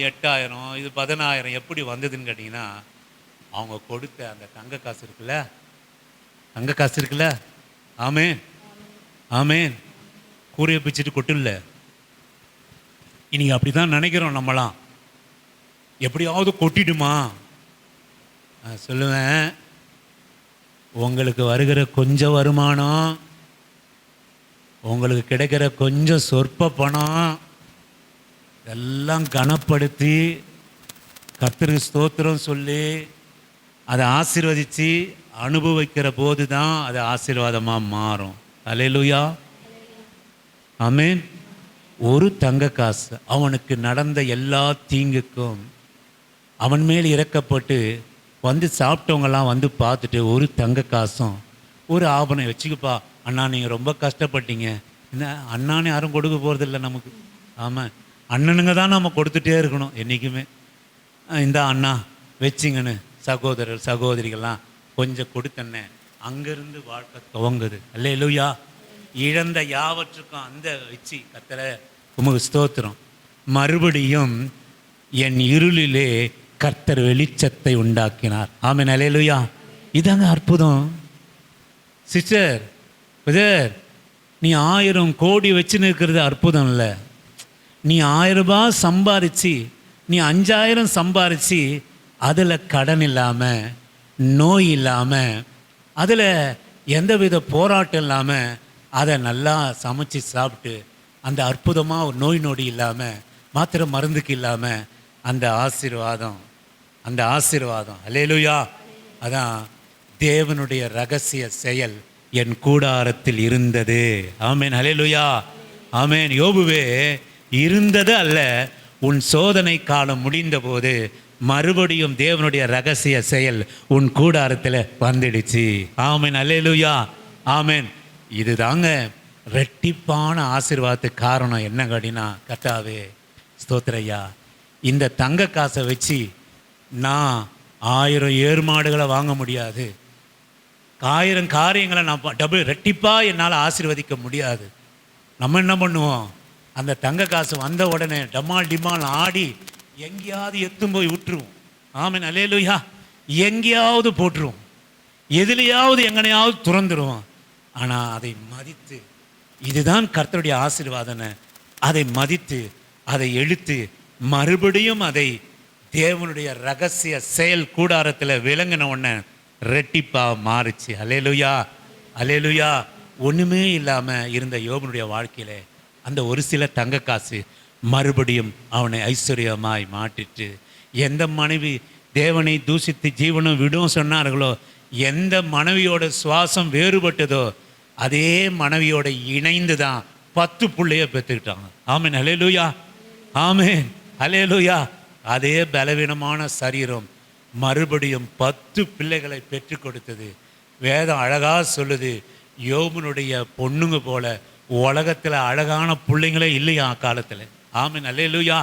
8,000 இது 10,000 எப்படி வந்ததுன்னு கேட்டிங்கன்னா, அவங்க கொடுத்த அந்த தங்க காசு இருக்குல்ல, ஆமென், ஆமென். கூரையை பிச்சுட்டு கொட்டுல்ல. இன்னைக்கு அப்படி தான் நினைக்கிறோம் நம்மளாம். எப்படியாவது கொட்டிடுமா? நான் சொல்லுவேன், உங்களுக்கு வருகிற கொஞ்சம் வருமானம், உங்களுக்கு கிடைக்கிற கொஞ்சம் சொற்ப பணம் எல்லாம் கனப்படுத்தி கர்த்தருக்கு ஸ்தோத்திரம் சொல்லி அதை ஆசீர்வதித்து அனுபவிக்கிற போது தான் அது ஆசீர்வாதமாக மாறும். அல்லேலூயா, ஆமென். ஒரு தங்க காசு அவனுக்கு நடந்த எல்லா தீங்குக்கும் அவன் மேல் இறக்கப்பட்டு வந்து சாப்பிட்டவங்கலாம் வந்து பார்த்துட்டு ஒரு தங்க காசும் ஒரு ஆபரணம் வச்சுக்கப்பா அண்ணா, நீங்கள் ரொம்ப கஷ்டப்பட்டீங்க. என்ன அண்ணானே யாரும் கொடுக்க போகிறதில்ல நமக்கு. ஆமாம், அண்ணனுங்க தான் நம்ம கொடுத்துட்டே இருக்கணும் என்றைக்குமே. இந்த அண்ணா வச்சிங்கன்னு சகோதரர் சகோதரிகள்லாம் கொஞ்சம் கொடுத்தண்ணே, அங்கேருந்து வாழ்க்கை துவங்குது. அல்லேலூயா. இழந்த யாவற்றுக்கும் அந்த வச்சு கர்த்தரே உமக்கு ஸ்தோத்திரம். மறுபடியும் என் இருளிலே கர்த்தர் வெளிச்சத்தை உண்டாக்கினார். ஆமென், அல்லேலூயா. இதாங்க அற்புதம். சிஸ்டர், பிரதர், நீ 1000 கோடி வச்சுன்னு இருக்கிறது அற்புதம் இல்லை. நீ 1000 ரூபாய் சம்பாரிச்சு, நீ 5,000 சம்பாரிச்சு, அதில் கடன் இல்லாமல், நோய் இல்லாமல், அதில் எந்தவித போராட்டம் இல்லாமல், அதை நல்லா சமைச்சு சாப்பிட்டு அந்த அற்புதமாக ஒரு நோய் நொடி இல்லாமல், மாத்திரை மருந்துக்கு இல்லாமல் அந்த ஆசீர்வாதம் அல்லேலூயா. அதான் தேவனுடைய ரகசிய செயல் என் கூடாரத்தில் இருந்தது. ஆமென், அல்லேலூயா, ஆமென். யோபுவே, இருந்தது அல்ல, உன் சோதனை காலம் முடிந்த போது மறுபடியும் தேவனுடைய ரகசிய செயல் உன் கூடாரத்தில் வந்துடுச்சு. ஆமென், அல்லேலூயா, ஆமென். இதுதாங்க ரெட்டிப்பான ஆசீர்வாதத்துக்கு காரணம். என்ன கேட்டினா, கர்த்தாவே ஸ்தோத்திரையா, இந்த தங்க காசை வச்சு நான் 1000 ஏறு மாடுகளை வாங்க முடியாது, 1000 காரியங்களை நான் டபுள் ரெட்டிப்பாக என்னால் ஆசீர்வதிக்க முடியாது. நம்ம என்ன பண்ணுவோம், அந்த தங்க காசு வந்த உடனே டமால் டிமால் ஆடி எங்கேயாவது எத்தும் போய் விட்டுருவோம். ஆமென், அல்லேலூயா. எங்கேயாவது போட்டுருவோம், எதுலையாவது எங்கனையாவது துறந்துருவோம். ஆனால் அதை மதித்து, இதுதான் கர்த்தருடைய ஆசீர்வாதனை, அதை மதித்து அதை எழுத்து மறுபடியும் அதை தேவனுடைய ரகசிய செயல் கூடாரத்தில் விளங்கின உடனே ரெட்டிப்பாக மாறுச்சு. அல்லேலூயா, அல்லேலூயா. ஒன்றுமே இல்லாமல் இருந்த யோபனுடைய வாழ்க்கையில் அந்த ஒரு சில தங்க காசு மறுபடியும் அவனை ஐஸ்வர்யமாய் மாற்றிட்டு, எந்த மனைவி தேவனை தூஷித்து ஜீவனம் விடும் சொன்னார்களோ, எந்த மனைவியோட சுவாசம் வேறுபட்டதோ அதே மனைவியோட இணைந்து தான் 10 பிள்ளைய பெற்றுக்கிட்டாங்க. ஆமென், அல்லேலூயா, ஆமென், அல்லேலூயா. அதே பலவீனமான சரீரம் மறுபடியும் 10 பிள்ளைகளை பெற்றுக் கொடுத்தது. வேதம் அழகாக சொல்லுது, யோபனுடைய பொண்ணுங்க போல உலகத்தில் அழகான பிள்ளைங்களே இல்லையா காலத்தில். ஆமென், அல்லேலூயா.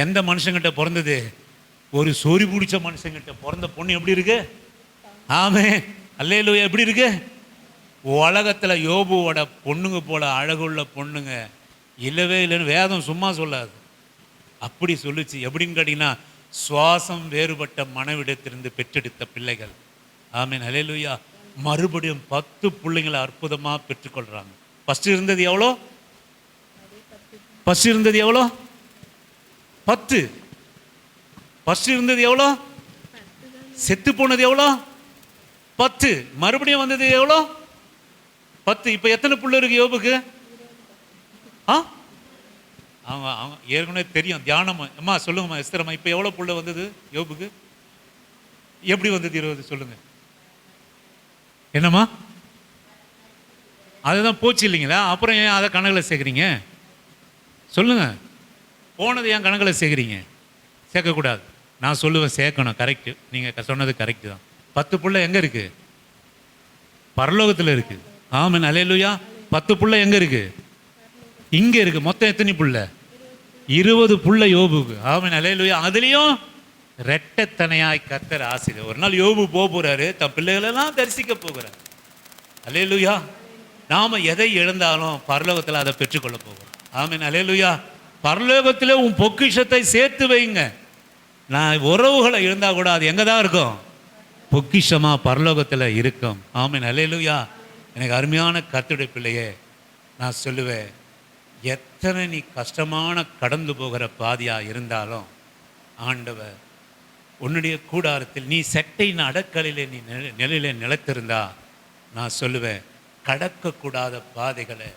எந்த மனுஷங்கிட்ட பிறந்தது? ஒரு சொறி பிடிச்ச மனுஷங்கிட்ட பிறந்த பொண்ணு எப்படி இருக்கு? ஆமென், அல்லேலூயா. எப்படி இருக்கு? உலகத்தில் யோபுவோட பொண்ணுங்க போல அழகுள்ள பொண்ணுங்க இல்லவே இல்லைன்னு வேதம் சும்மா சொல்லாது, அப்படி சொல்லுச்சு. எப்படின்னு கேட்டிங்கன்னா, சுவாசம் வேறுபட்ட மனைவிடத்திலிருந்து பெற்றெடுத்த பிள்ளைகள். ஆமென், அல்லேலூயா. மறுபடியும் 10 பிள்ளைங்களை அற்புதமாக பெற்றுக்கொள்கிறாங்க. ஃபஸ்ட்டு இருந்தது எவ்வளோ? 10. ஃபஸ்ட்டு இருந்தது எவ்வளோ? செத்து போனது எவ்வளோ? 10. மறுபடியும் வந்தது எவ்வளோ? 10. இப்போ எத்தனை புள்ள இருக்கு யோபுக்கு? அவங்க ஏற்கனவே தெரியும், தியானம். அம்மா சொல்லுங்கம்மா, எஸ்தரம்மா, இப்போ எவ்வளோ புள்ள வந்தது யோபுக்கு? எப்படி வந்தது? 20 சொல்லுங்க. என்னம்மா? அதுதான் போச்சு இல்லைங்களா? அப்புறம் ஏன் அதை கணக்கில் சேர்க்குறீங்க? சொல்லுங்க. போனது ஏன் கணக்கில் சேர்க்குறீங்க? சேர்க்கக்கூடாது. நான் சொல்லுவேன் சேர்க்கணும். கரெக்டு, நீங்கள் சொன்னது கரெக்டு தான். 10 புள்ள எங்கே இருக்குது? பரலோகத்தில் இருக்குது. ஆமென், அல்லேலூயா. 10 புள்ள எங்கே இருக்குது? இங்கே இருக்குது. மொத்தம் எத்தனை புள்ள? 20 புள்ள யோபுக்கு. ஆமென், அல்லேலூயா. அதுலேயும் ரெட்டத்தனையாய் கர்த்தர் ஆசீர்வதித்தார். ஒரு நாள் யோபு போகிறாரு, தன் பிள்ளைகளெல்லாம் தரிசிக்க போகிறார். அல்லேலூயா. நாம் எதை இழந்தாலும் பரலோகத்தில் அதை பெற்றுக்கொள்ள போகிறோம். ஆமென், அல்லேலூயா. பரலோகத்தில் உன் பொக்கிஷத்தை சேர்த்து வைங்க. நான் உறவுகளை இருந்தால் கூட அது எங்கே தான் இருக்கும்? பொக்கிஷமாக பரலோகத்தில் இருக்கும். ஆமென், அல்லேலூயா. எனக்கு அருமையான கர்த்தருடைய பிள்ளையே, நான் சொல்லுவேன், எத்தனை நீ கஷ்டமான கடந்து போகிற பாதியாக இருந்தாலும் ஆண்டவர் உன்னுடைய கூடாரத்தில் நீ செட்டையின் அடக்கலிலே நீ நிலையிலே நிலைத்திருந்தா, நான் சொல்லுவேன், கடக்கக்கூடாத பாதைகளை,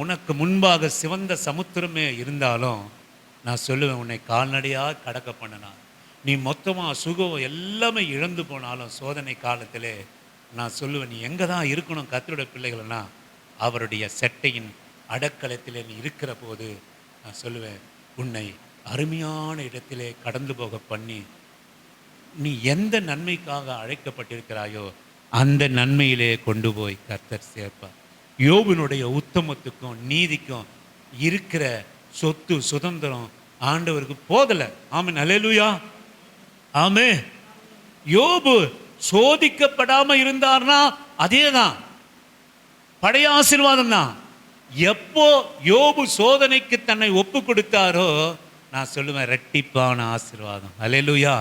உனக்கு முன்பாக சிவந்த சமுத்திரமே இருந்தாலும் நான் சொல்லுவேன், உன்னை கால்நடையாக கடக்க பண்ணினான். நீ மொத்தமாக சுகம் எல்லாமே இழந்து போனாலும் சோதனை காலத்திலே நான் சொல்லுவேன், நீ எங்கே தான் இருக்கணும் கர்த்தருடைய பிள்ளைகள்னா, அவருடைய செட்டையின் அடக்கலத்திலே நீ இருக்கிற போது நான் சொல்லுவேன், உன்னை அருமையான இடத்திலே கடந்து போக பண்ணி, நீ எந்த நன்மைக்காக அழைக்கப்பட்டிருக்கிறாயோ அந்த நன்மையிலே கொண்டு போய் கர்த்தர் சேர்ப்பார். யோபினுடைய உத்தமத்துக்கும் நீதிக்கும் இருக்கிற சொத்து சுதந்திரம் ஆண்டவருக்கு போதலை. ஆமென், அல்லேலூயா. ஆமென். யோபு சோதிக்கப்படாம இருந்தார்னா அதே தான் பழைய ஆசீர்வாதம் தான். எப்போ யோபு சோதனைக்கு தன்னை ஒப்பு கொடுத்தாரோ நான் சொல்லுவேன், ரெட்டிப்பான ஆசீர்வாதம். அல்லேலூயா.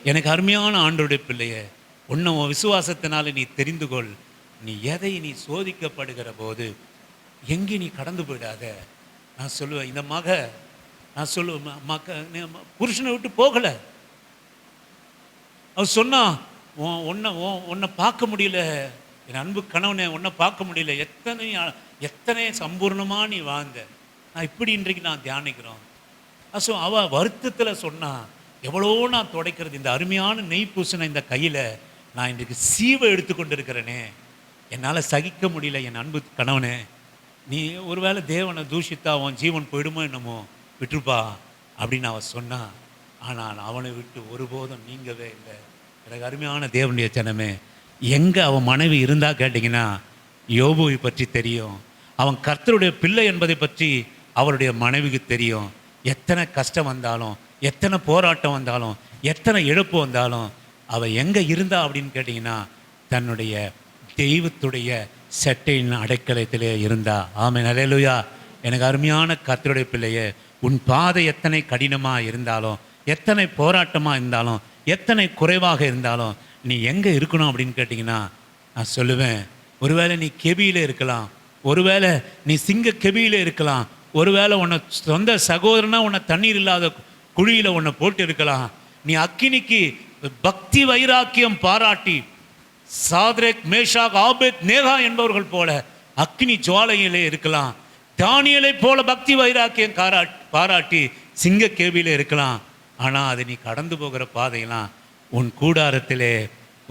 எனக்கு அருமையான ஆண்டவருடைய பிள்ளையே, உன்னை விசுவாசத்தினால நீ தெரிந்து கொள். நீ எதை நீ சோதிக்கப்படுகிற போது எங்கே நீ கடந்து போயிடாத. நான் சொல்லுவேன், இந்த நான் சொல்லுவேன், புருஷனை விட்டு போகலை. அவர் சொன்னா, உன்னை பார்க்க முடியல என் அன்பு கணவனை, உன்னை பார்க்க முடியல. எத்தனை சம்பூர்ணமாக நீ வாழ்ந்த. நான் இப்படி இன்றைக்கு நான் தியானிக்கிறோம். அவள் வருத்தத்தில் சொன்னா, எவ்வளோ நான் துடைக்கிறது, இந்த அருமையான நெய் பூசின இந்த கையில் நான் இன்றைக்கு சீவை எடுத்துக்கொண்டு இருக்கிறேனே, என்னால் சகிக்க முடியல என் அன்பு கணவனே. நீ ஒருவேளை தேவனை தூஷித்தா உன் ஜீவன் போயிடுமோ என்னமோ, விட்டுருப்பா அப்படின்னு அவன் சொன்னான். ஆனால் அவனை விட்டு ஒருபோதும் நீங்கவே இல்லை. எனக்கு அருமையான தேவனுடைய ஜனமே, எங்கே அவன் மனைவி இருந்தால் கேட்டிங்கன்னா, யோபுவை பற்றி தெரியும். அவன் கர்த்தருடைய பிள்ளை என்பதை பற்றி அவருடைய மனைவிக்கு தெரியும். எத்தனை கஷ்டம் வந்தாலும், எத்தனை போராட்டம் வந்தாலும், எத்தனை இழப்பு வந்தாலும் அவள் எங்கே இருந்தா அப்படின்னு கேட்டிங்கன்னா, தன்னுடைய தெய்வத்துடைய செட்டையின் அடைக்கலத்திலே இருந்தா. ஆமென், அல்லேலூயா. எனக்கு அருமையான கர்த்தருடைய பிள்ளையே, உன் பாதை எத்தனை கடினமாக இருந்தாலும், எத்தனை போராட்டமாக இருந்தாலும், எத்தனை குறைவாக இருந்தாலும் நீ எங்கே இருக்கணும் அப்படின்னு கேட்டிங்கன்னா, நான் சொல்லுவேன், ஒருவேளை நீ கெபியில் இருக்கலாம், ஒருவேளை நீ சிங்க கெபியில் இருக்கலாம், ஒருவேளை உன்னை சொந்த சகோதரனா உன்னை தண்ணீர் இல்லாத குழியில் உன்னை போட்டு இருக்கலாம். நீ அக்கினிக்கு பக்தி வைராக்கியம் பாராட்டி சாத்ரேக் மேஷாக் ஆபேத் நேகா என்பவர்கள் போல அக்கினி ஜுவாலையிலே இருக்கலாம். தானியலை போல பக்தி வைராக்கியம் பாராட்டி சிங்க கேபியில் இருக்கலாம். ஆனால் அது நீ கடந்து போகிற பாதையெல்லாம் உன் கூடாரத்திலே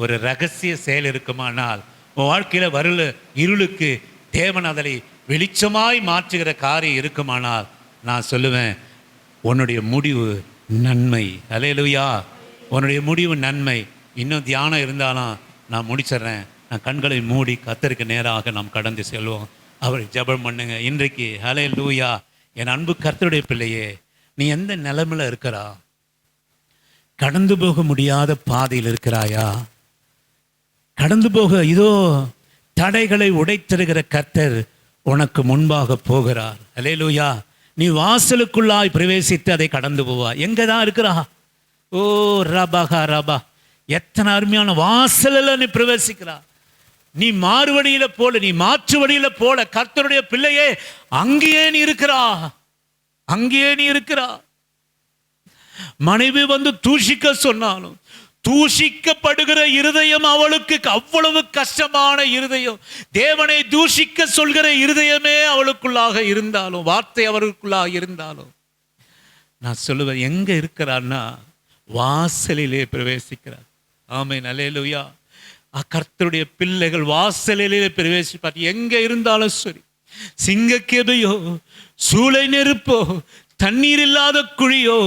ஒரு ரகசிய செயல் இருக்குமானால், உன் வாழ்க்கையில் வருள இருளுக்கு தேவன் அதை வெளிச்சமாய் மாற்றுகிற காரியம் இருக்குமானால், நான் சொல்லுவேன், உன்னுடைய முடிவு நன்மை. அல்லேலூயா. உன்னுடைய முடிவு நன்மை. இன்னும் தியானம் இருந்தாலும் நான் முடிச்சிடுறேன். நான் கண்களை மூடி கர்த்தருக்கு நேராக நாம் கடந்து செல்வோம். அவர் ஜெபம் பண்ணுங்க இன்றைக்கு. ஹல்லேலூயா. என் அன்பு கர்த்தருடைய பிள்ளையே, நீ எந்த நிலைமையில் இருக்கிறா? கடந்து போக முடியாத பாதையில் இருக்கிறாயா? கடந்து போக இதோ தடைகளை உடைத்திருக்கிற கர்த்தர் உனக்கு முன்பாக போகிறார். ஹல்லேலூயா. நீ வாசலுக்குள்ளாய் பிரவேசித்து அதை கடந்து போவா. எங்கே தான் இருக்கிறா? ஓ ரபா ரபா, எத்தனை அருமையான வாசலில் நீ பிரவேசிக்கிறா. நீ மாறு வழியில போல, நீ மாற்று வழியில போல, கர்த்தருடைய பிள்ளையே அங்கேயே நீ இருக்கிறா. அங்கேயே நீ இருக்கிறா. மனைவி வந்து தூஷிக்க சொன்னாலும், தூஷிக்கப்படுகிற இருதயம் அவளுக்கு அவ்வளவு கஷ்டமான இருதயம். தேவனை தூஷிக்க சொல்கிற இருதயமே அவளுக்குள்ளாக இருந்தாலும், வார்த்தை அவளுக்குள்ளாக இருந்தாலும், நான் சொல்லுவேன் எங்க இருக்கிறான்னா வாசலிலே பிரவேசிக்கிறார். ஆமென். அல்லேலூயா. கர்த்தருடைய பிள்ளைகள் வாசலிலே பிரவேசிப்பார். எங்க இருந்தாலும் சரி, சிங்கக்கெபியோ, சூளை நெருப்போ, தண்ணீர் இல்லாத குழியோ,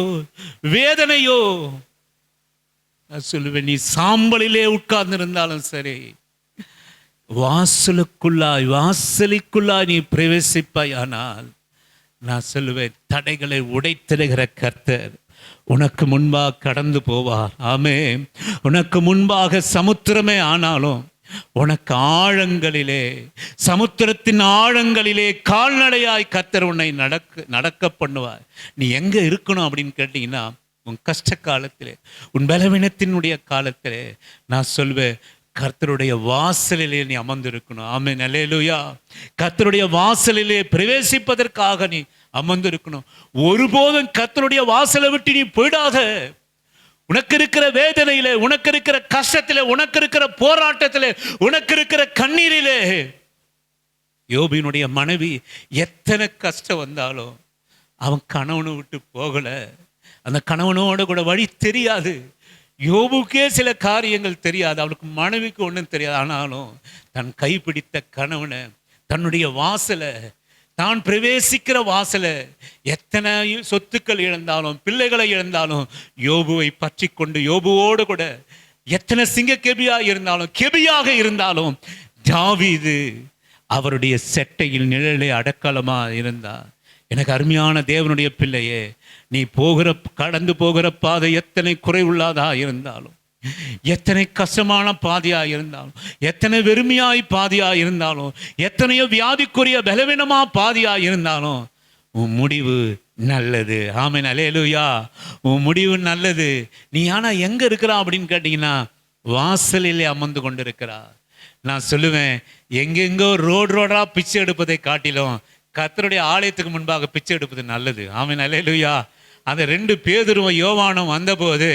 வேதனையோ, நான் சொல்லுவேன் நீ சாம்பலிலே உட்கார்ந்து இருந்தாலும் சரி, வாசலுக்குள்ளாய் நீ பிரவேசிப்பாய். ஆனால் நான் சொல்லுவேன் தடைகளை உடைத்திடுகிற கர்த்தர் உனக்கு முன்பாக கடந்து போவார். ஆமென். உனக்கு முன்பாக சமுத்திரமே ஆனாலும் உனக்கு ஆழங்களிலே, சமுத்திரத்தின் ஆழங்களிலே கால்நடையாய் கர்த்தர் உன்னை நடக்க பண்ணுவார். நீ எங்க இருக்கணும் அப்படின்னு கேட்டீங்கன்னா, உன் கஷ்ட காலத்திலே, உன் பலவீனத்தினுடைய காலத்திலே, நான் சொல்வேன் கர்த்தருடைய வாசலிலே நீ அமர்ந்திருக்கணும். ஆமென். அல்லேலூயா. கர்த்தருடைய வாசலிலே பிரவேசிப்பதற்காக நீ அமர்ந்திருக்கணும். ஒருபோதும் கர்த்தருடைய வாசலை விட்டு நீ போயிடாத. உனக்கு இருக்கிற வேதனையிலே, உனக்கு இருக்கிற கஷ்டத்திலே, உனக்கு இருக்கிற போராட்டத்திலே, உனக்கு இருக்கிற கண்ணீரிலே, யோபினுடைய மனைவி எத்தனை கஷ்டம் வந்தாலும் அவன் கணவனை விட்டு போகல. அந்த கணவனோட கூட வழி தெரியாது. யோபுக்கே சில காரியங்கள் தெரியாது, அவளுக்கு மனைவிக்கு ஒன்றும் தெரியாது. ஆனாலும் தன் கைப்பிடித்த கணவனை, தன்னுடைய வாசலை, தான் பிரவேசிக்கிற வாசலை, எத்தனை சொத்துக்கள் இழந்தாலும், பிள்ளைகளை இழந்தாலும், யோபுவை பற்றி கொண்டு யோபுவோடு கூட எத்தனை சிங்க கெபியாக இருந்தாலும் தாவீது அவருடைய செட்டையில் நிழலை அடக்கலமாக இருந்தார். எனக்கு அருமையான தேவனுடைய பிள்ளையே, நீ கடந்து போகிற பாதை எத்தனை குறைவுள்ளதா இருந்தாலும், எத்தனை கஷ்டமான பாதையா இருந்தாலும், எத்தனை வெறுமையாய் பாதையா இருந்தாலும், எத்தனையோ வியாதிக்குரிய பலவீனமா பாதையா இருந்தாலும், உன் முடிவு நல்லது. ஆமென். அல்லேலூயா. உன் முடிவு நல்லது. நீ ஆனா எங்க இருக்கிறா அப்படின்னு கேட்டீங்கன்னா, வாசலிலே அமர்ந்து கொண்டிருக்கிறா. நான் சொல்லுவேன் எங்கெங்கோ ரோடா பிச்சை எடுப்பதை காட்டிலும் கர்த்தருடைய ஆலயத்துக்கு முன்பாக பிச்சை எடுப்பது நல்லது. ஆமென். அல்லேலூயா. அந்த 2 பேதுருவும் யோவானும் வந்தபோது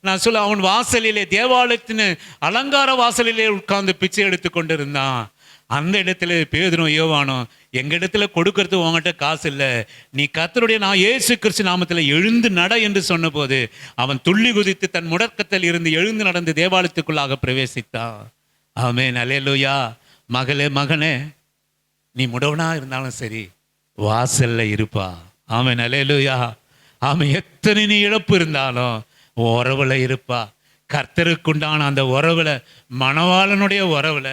நான் சொல்ல, அவன் வாசலிலே, தேவாலயத்தின் அலங்கார வாசலிலே உட்கார்ந்து பிச்சை எடுத்து கொண்டிருந்தான். அந்த இடத்துல பேதுரும் யோவானும், எங்க இடத்துல கொடுக்கறது உங்ககிட்ட காசு இல்லை, நீ கர்த்தருடைய நான் இயேசு கிறிஸ்து நாமத்தில் எழுந்து நட என்று சொன்ன போது அவன் துள்ளி குதித்து தன் முடக்கத்தில் இருந்து எழுந்து நடந்து தேவாலயத்துக்குள்ளாக பிரவேசித்தான். ஆமென். அல்லேலூயா. மகனே, நீ முடவனா இருந்தாலும் சரி வாசல்ல இருப்பா. ஆமென். அல்லேலூயா. ஆமென். எத்தனை நீ இழப்பு இருந்தாலும் உறவுல இருப்பா. கர்த்தருக்குண்டான அந்த உறவுல, மணவாளனுடைய உறவுல,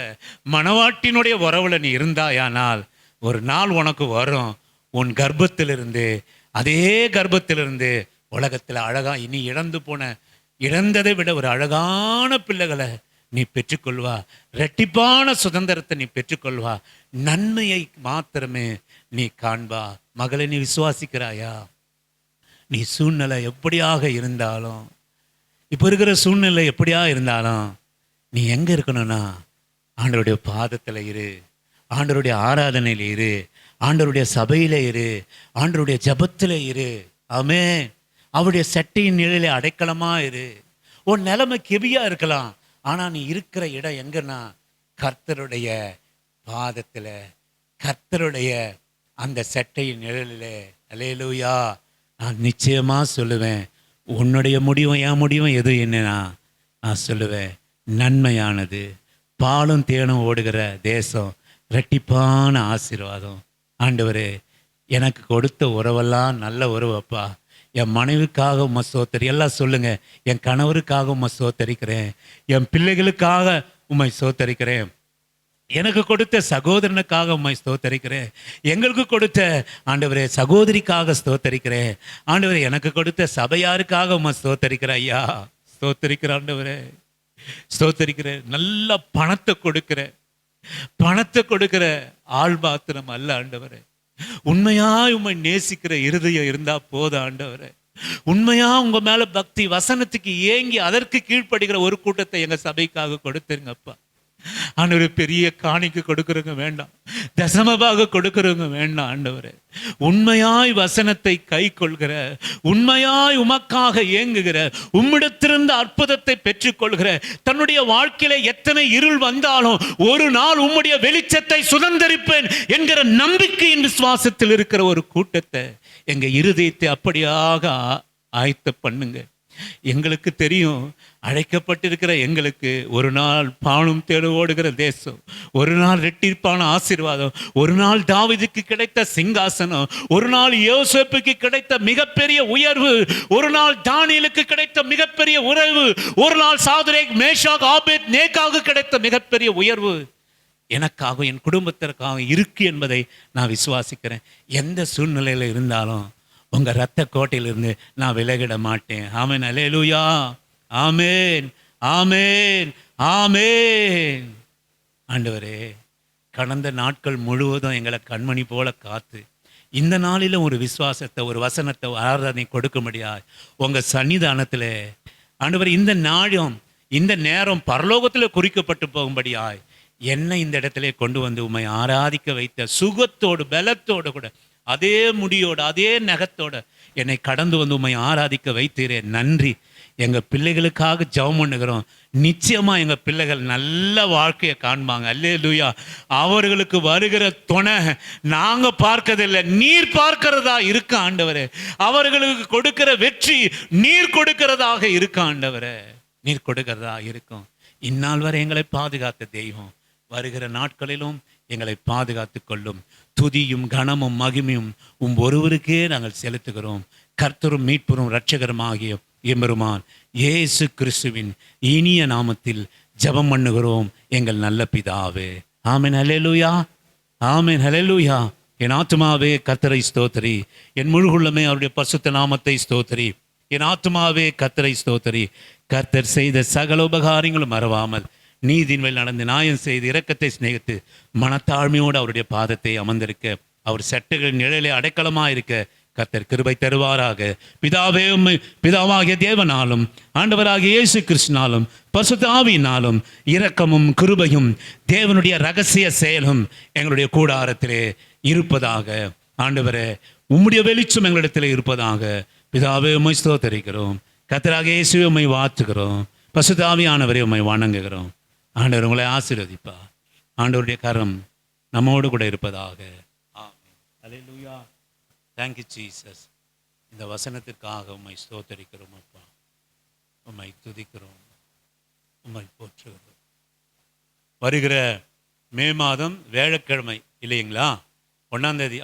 மணவாட்டினுடைய உறவுல நீ இருந்தாயானால் ஒரு நாள் உனக்கு வரும், உன் கர்ப்பத்திலிருந்து, அதே கர்ப்பத்திலிருந்து உலகத்தில் அழகா இனி இழந்ததை விட ஒரு அழகான பிள்ளைகளை நீ பெற்றுக்கொள்வா. இரட்டிப்பான சுதந்திரத்தை நீ பெற்றுக்கொள்வா. நன்மையை மாத்திரமே நீ காண்பா. மகளை, நீ விசுவாசிக்கிறாயா? நீ சூழ்நிலை எப்படியாக இருந்தாலும், இப்போ இருக்கிற சூழ்நிலை எப்படியா இருந்தாலும், நீ எங்க இருக்கணும்னா ஆண்டவருடைய பாதத்தில் இரு, ஆண்டவருடைய ஆராதனையில் இரு, ஆண்டவருடைய சபையில இரு, ஆண்டவருடைய ஜபத்தில் இரு. ஆமென். அவருடைய சட்டையின் நிழலை அடைக்கலமா இரு. உன் நிலைமை கெபியா இருக்கலாம், ஆனா நீ இருக்கிற இடம் எங்கன்னா கர்த்தருடைய பாதத்துல, கர்த்தருடைய அந்த சட்டையின் நிழலிலே. அல்லேலூயா. நான் நிச்சயமா சொல்லுவேன், உன்னுடைய முடிவும் என் முடிவும் எது என்னன்னா, நான் சொல்லுவேன் நன்மையானது, பாலும் தேனும் ஓடுகிற தேசம், இரட்டிப்பான ஆசீர்வாதம். ஆண்டவரே, எனக்கு கொடுத்த உறவெல்லாம் நல்ல உறவப்பா, என் மனைவிக்காக உம்மை ஸ்தோத்தரி. எல்லாம் சொல்லுங்க. என் கணவருக்காக உம்மை ஸ்தோத்தரிக்கிறேன். என் பிள்ளைகளுக்காக உம்மை ஸ்தோத்தரிக்கிறேன். எனக்கு கொடுத்த சகோதரனுக்காக உம்மை ஸ்தோத்தரிக்கிறேன். எங்களுக்கு கொடுத்த ஆண்டவரே சகோதரிக்காக ஸ்தோத்தரிக்கிறேன். ஆண்டவரே எனக்கு கொடுத்த சபையாருக்காக உம்மை ஸ்தோத்தரிக்கிறேன் ஐயா. ஸ்தோத்தரிக்கிற ஆண்டவரே, ஸ்தோத்தரிக்கிறேன். நல்ல பணத்தை கொடுக்கிற ஆள் பாத்திரம் அல்ல ஆண்டவரே. உண்மையாய் உம்மை நேசிக்கிற இருதயம் இருந்தா போதும் ஆண்டவரே. உண்மையா உங்க மேல பக்தி, வசனத்துக்கு ஏங்கி அதற்கு கீழ்ப்படுகிற ஒரு கூட்டத்தை எங்க சபைக்காக கொடுத்துருங்கப்பா. ஆண்டவரே, பெரிய காணிக்கு கொடுக்கறவங்க வேண்டாம், தசமபாக கொடுக்கறவங்க வேண்டாம் ஆண்டவரே. உண்மையாய் வசனத்தை கை கொள்கிற, உண்மையாய் உமக்காக ஏங்குகிற, உம்மிடத்திலிருந்து அற்புதத்தை பெற்றுக்கொள்கிற, தன்னுடைய வாழ்க்கையில எத்தனை இருள் வந்தாலும் ஒரு நாள் உம்முடைய வெளிச்சத்தை சுதந்தரிப்பேன் என்கிற நம்பிக்கையின் விசுவாசத்தில் இருக்கிற ஒரு கூட்டத்தை எங்க இருதயத்தை அப்படியாக ஆயத்த பண்ணுங்க. எங்களுக்கு தெரியும், அழைக்கப்பட்டிருக்கிற எங்களுக்கு ஒரு நாள் பானும் தேடு ஓடுகிற தேசம், ஒரு நாள் ரெட்டிப்பான ஆசீர்வாதம், ஒரு நாள் தாவீதுக்கு கிடைத்த சிங்காசனம், ஒரு நாள் யோசேப்புக்கு கிடைத்த மிகப்பெரிய உயர்வு, ஒரு நாள் தானியேலுக்கு கிடைத்த மிகப்பெரிய உறவு, ஒரு நாள் சாத்ரேக் மேஷாக் ஆபேத் நேகாவுக்கு கிடைத்த மிகப்பெரிய உயர்வு எனக்காக என் குடும்பத்திற்காக இருக்கு என்பதை நான் விசுவாசிக்கிறேன். எந்த சூழ்நிலையில் இருந்தாலும் உங்க இரத்த கோட்டையிலிருந்து நான் விலகிட மாட்டேன். ஆமென், அல்லேலூயா, ஆமென், ஆமென், ஆமென். ஆண்டவரே, கடந்த நாட்கள் முழுவதும் எங்களை கண்மணி போல காத்து இந்த நாளிலும் ஒரு விசுவாசத்தை, ஒரு வசனத்தை, ஆராதனை கொடுக்க முடியாது உங்க சன்னிதானத்தில் ஆண்டவரே. இந்த நாளும் இந்த நேரம் பரலோகத்தில் குறிக்கப்பட்டு போகும்படியாய் என்னை இந்த இடத்துல கொண்டு வந்து உம்மை ஆராதிக்க வைத்த சுகத்தோடு பலத்தோடு கூட, அதே முடியோடு அதே நகத்தோட என்னை கடந்து வந்து உம்மை ஆராதிக்க வைத்தீரே, நன்றி. எங்க பிள்ளைகளுக்காக ஜெபம் பண்ணுகிறோம். நிச்சயமா எங்க பிள்ளைகள் நல்ல வாழ்க்கையை காண்பாங்க. அல்லேலூயா. அவர்களுக்கு வருகிற துணை நாங்க பார்க்கறதில்லை, நீர் பார்க்கிறதா இருக்க ஆண்டவரே. அவர்களுக்கு கொடுக்கிற வெற்றி நீர் கொடுக்கிறதாக இருக்க ஆண்டவரே, நீர் கொடுக்கிறதா இருக்கும். இந்நாள் வரை எங்களை பாதுகாத்த தெய்வம் வருகிற நாட்களிலும் எங்களை பாதுகாத்து கொள்ளும். துதியும் கனமும் மகிமையும் ஒருவருக்கே நாங்கள் செலுத்துகிறோம். கர்த்தரும் மீட்பரும் இரட்சகரும் ஆகிய எம்பெருமான் இயேசு கிறிஸ்துவின் இனிய நாமத்தில் ஜெபம் பண்ணுகிறோம் எங்கள் நல்ல பிதாவே. ஆமென், அல்லேலூயா, ஆமென், அல்லேலூயா. என் ஆத்துமாவே கர்த்தரை ஸ்தோத்திரி, என் முழுகுள்ளமே அவருடைய பரிசுத்த நாமத்தை ஸ்தோத்திரி. என் ஆத்துமாவே கர்த்தரை ஸ்தோத்திரி. கர்த்தர் செய்த சகல உபகாரங்களும் மறவாமல் நீதியின் வழி நடந்து நியாயம் செய்து இரக்கத்தை சிநேகித்து மனத்தாழ்மையோடு அவருடைய பாதத்தை அமர்ந்திருக்க, அவர் சட்டுகளின் நிழலே அடைக்கலமாக இருக்க கர்த்தர் கிருபை தருவாராக. பிதாவே, உம்மை பிதாவாகிய தேவனாலும் ஆண்டவராகிய இயேசு கிறிஸ்துவினாலும் பரிசுத்த ஆவியினாலும் இரக்கமும் கிருபையும் தேவனுடைய ரகசிய செயலும் எங்களுடைய கூடாரத்திலே இருப்பதாக. ஆண்டவரே, உம்முடைய வெளிச்சம் எங்களிடத்திலே இருப்பதாக. பிதாவே, உம்மை ஸ்தோத்திரிக்கிறோம். கர்த்தராகிய இயேசுவை உம்மை வாழ்த்துகிறோம். பரிசுத்த ஆவியானவரை உம்மை வணங்குகிறோம். ஆண்டவர் உங்களை ஆசீர்வதிப்பா. ஆண்டவருடைய கரம் நம்மோடு கூட இருப்பதாக. ஆமென், அல்லேலூயா. Thank you Jesus. இந்த வசனத்திற்காக உம்மை ஸ்தோத்திரிக்கிறோம் அப்பா, உம்மை துதிக்கிறோம், உம்மை போற்றுகிறோம். வருகிற மே மாதம் வியாழக்கிழமை இல்லைங்களா, 1ஆம் தேதி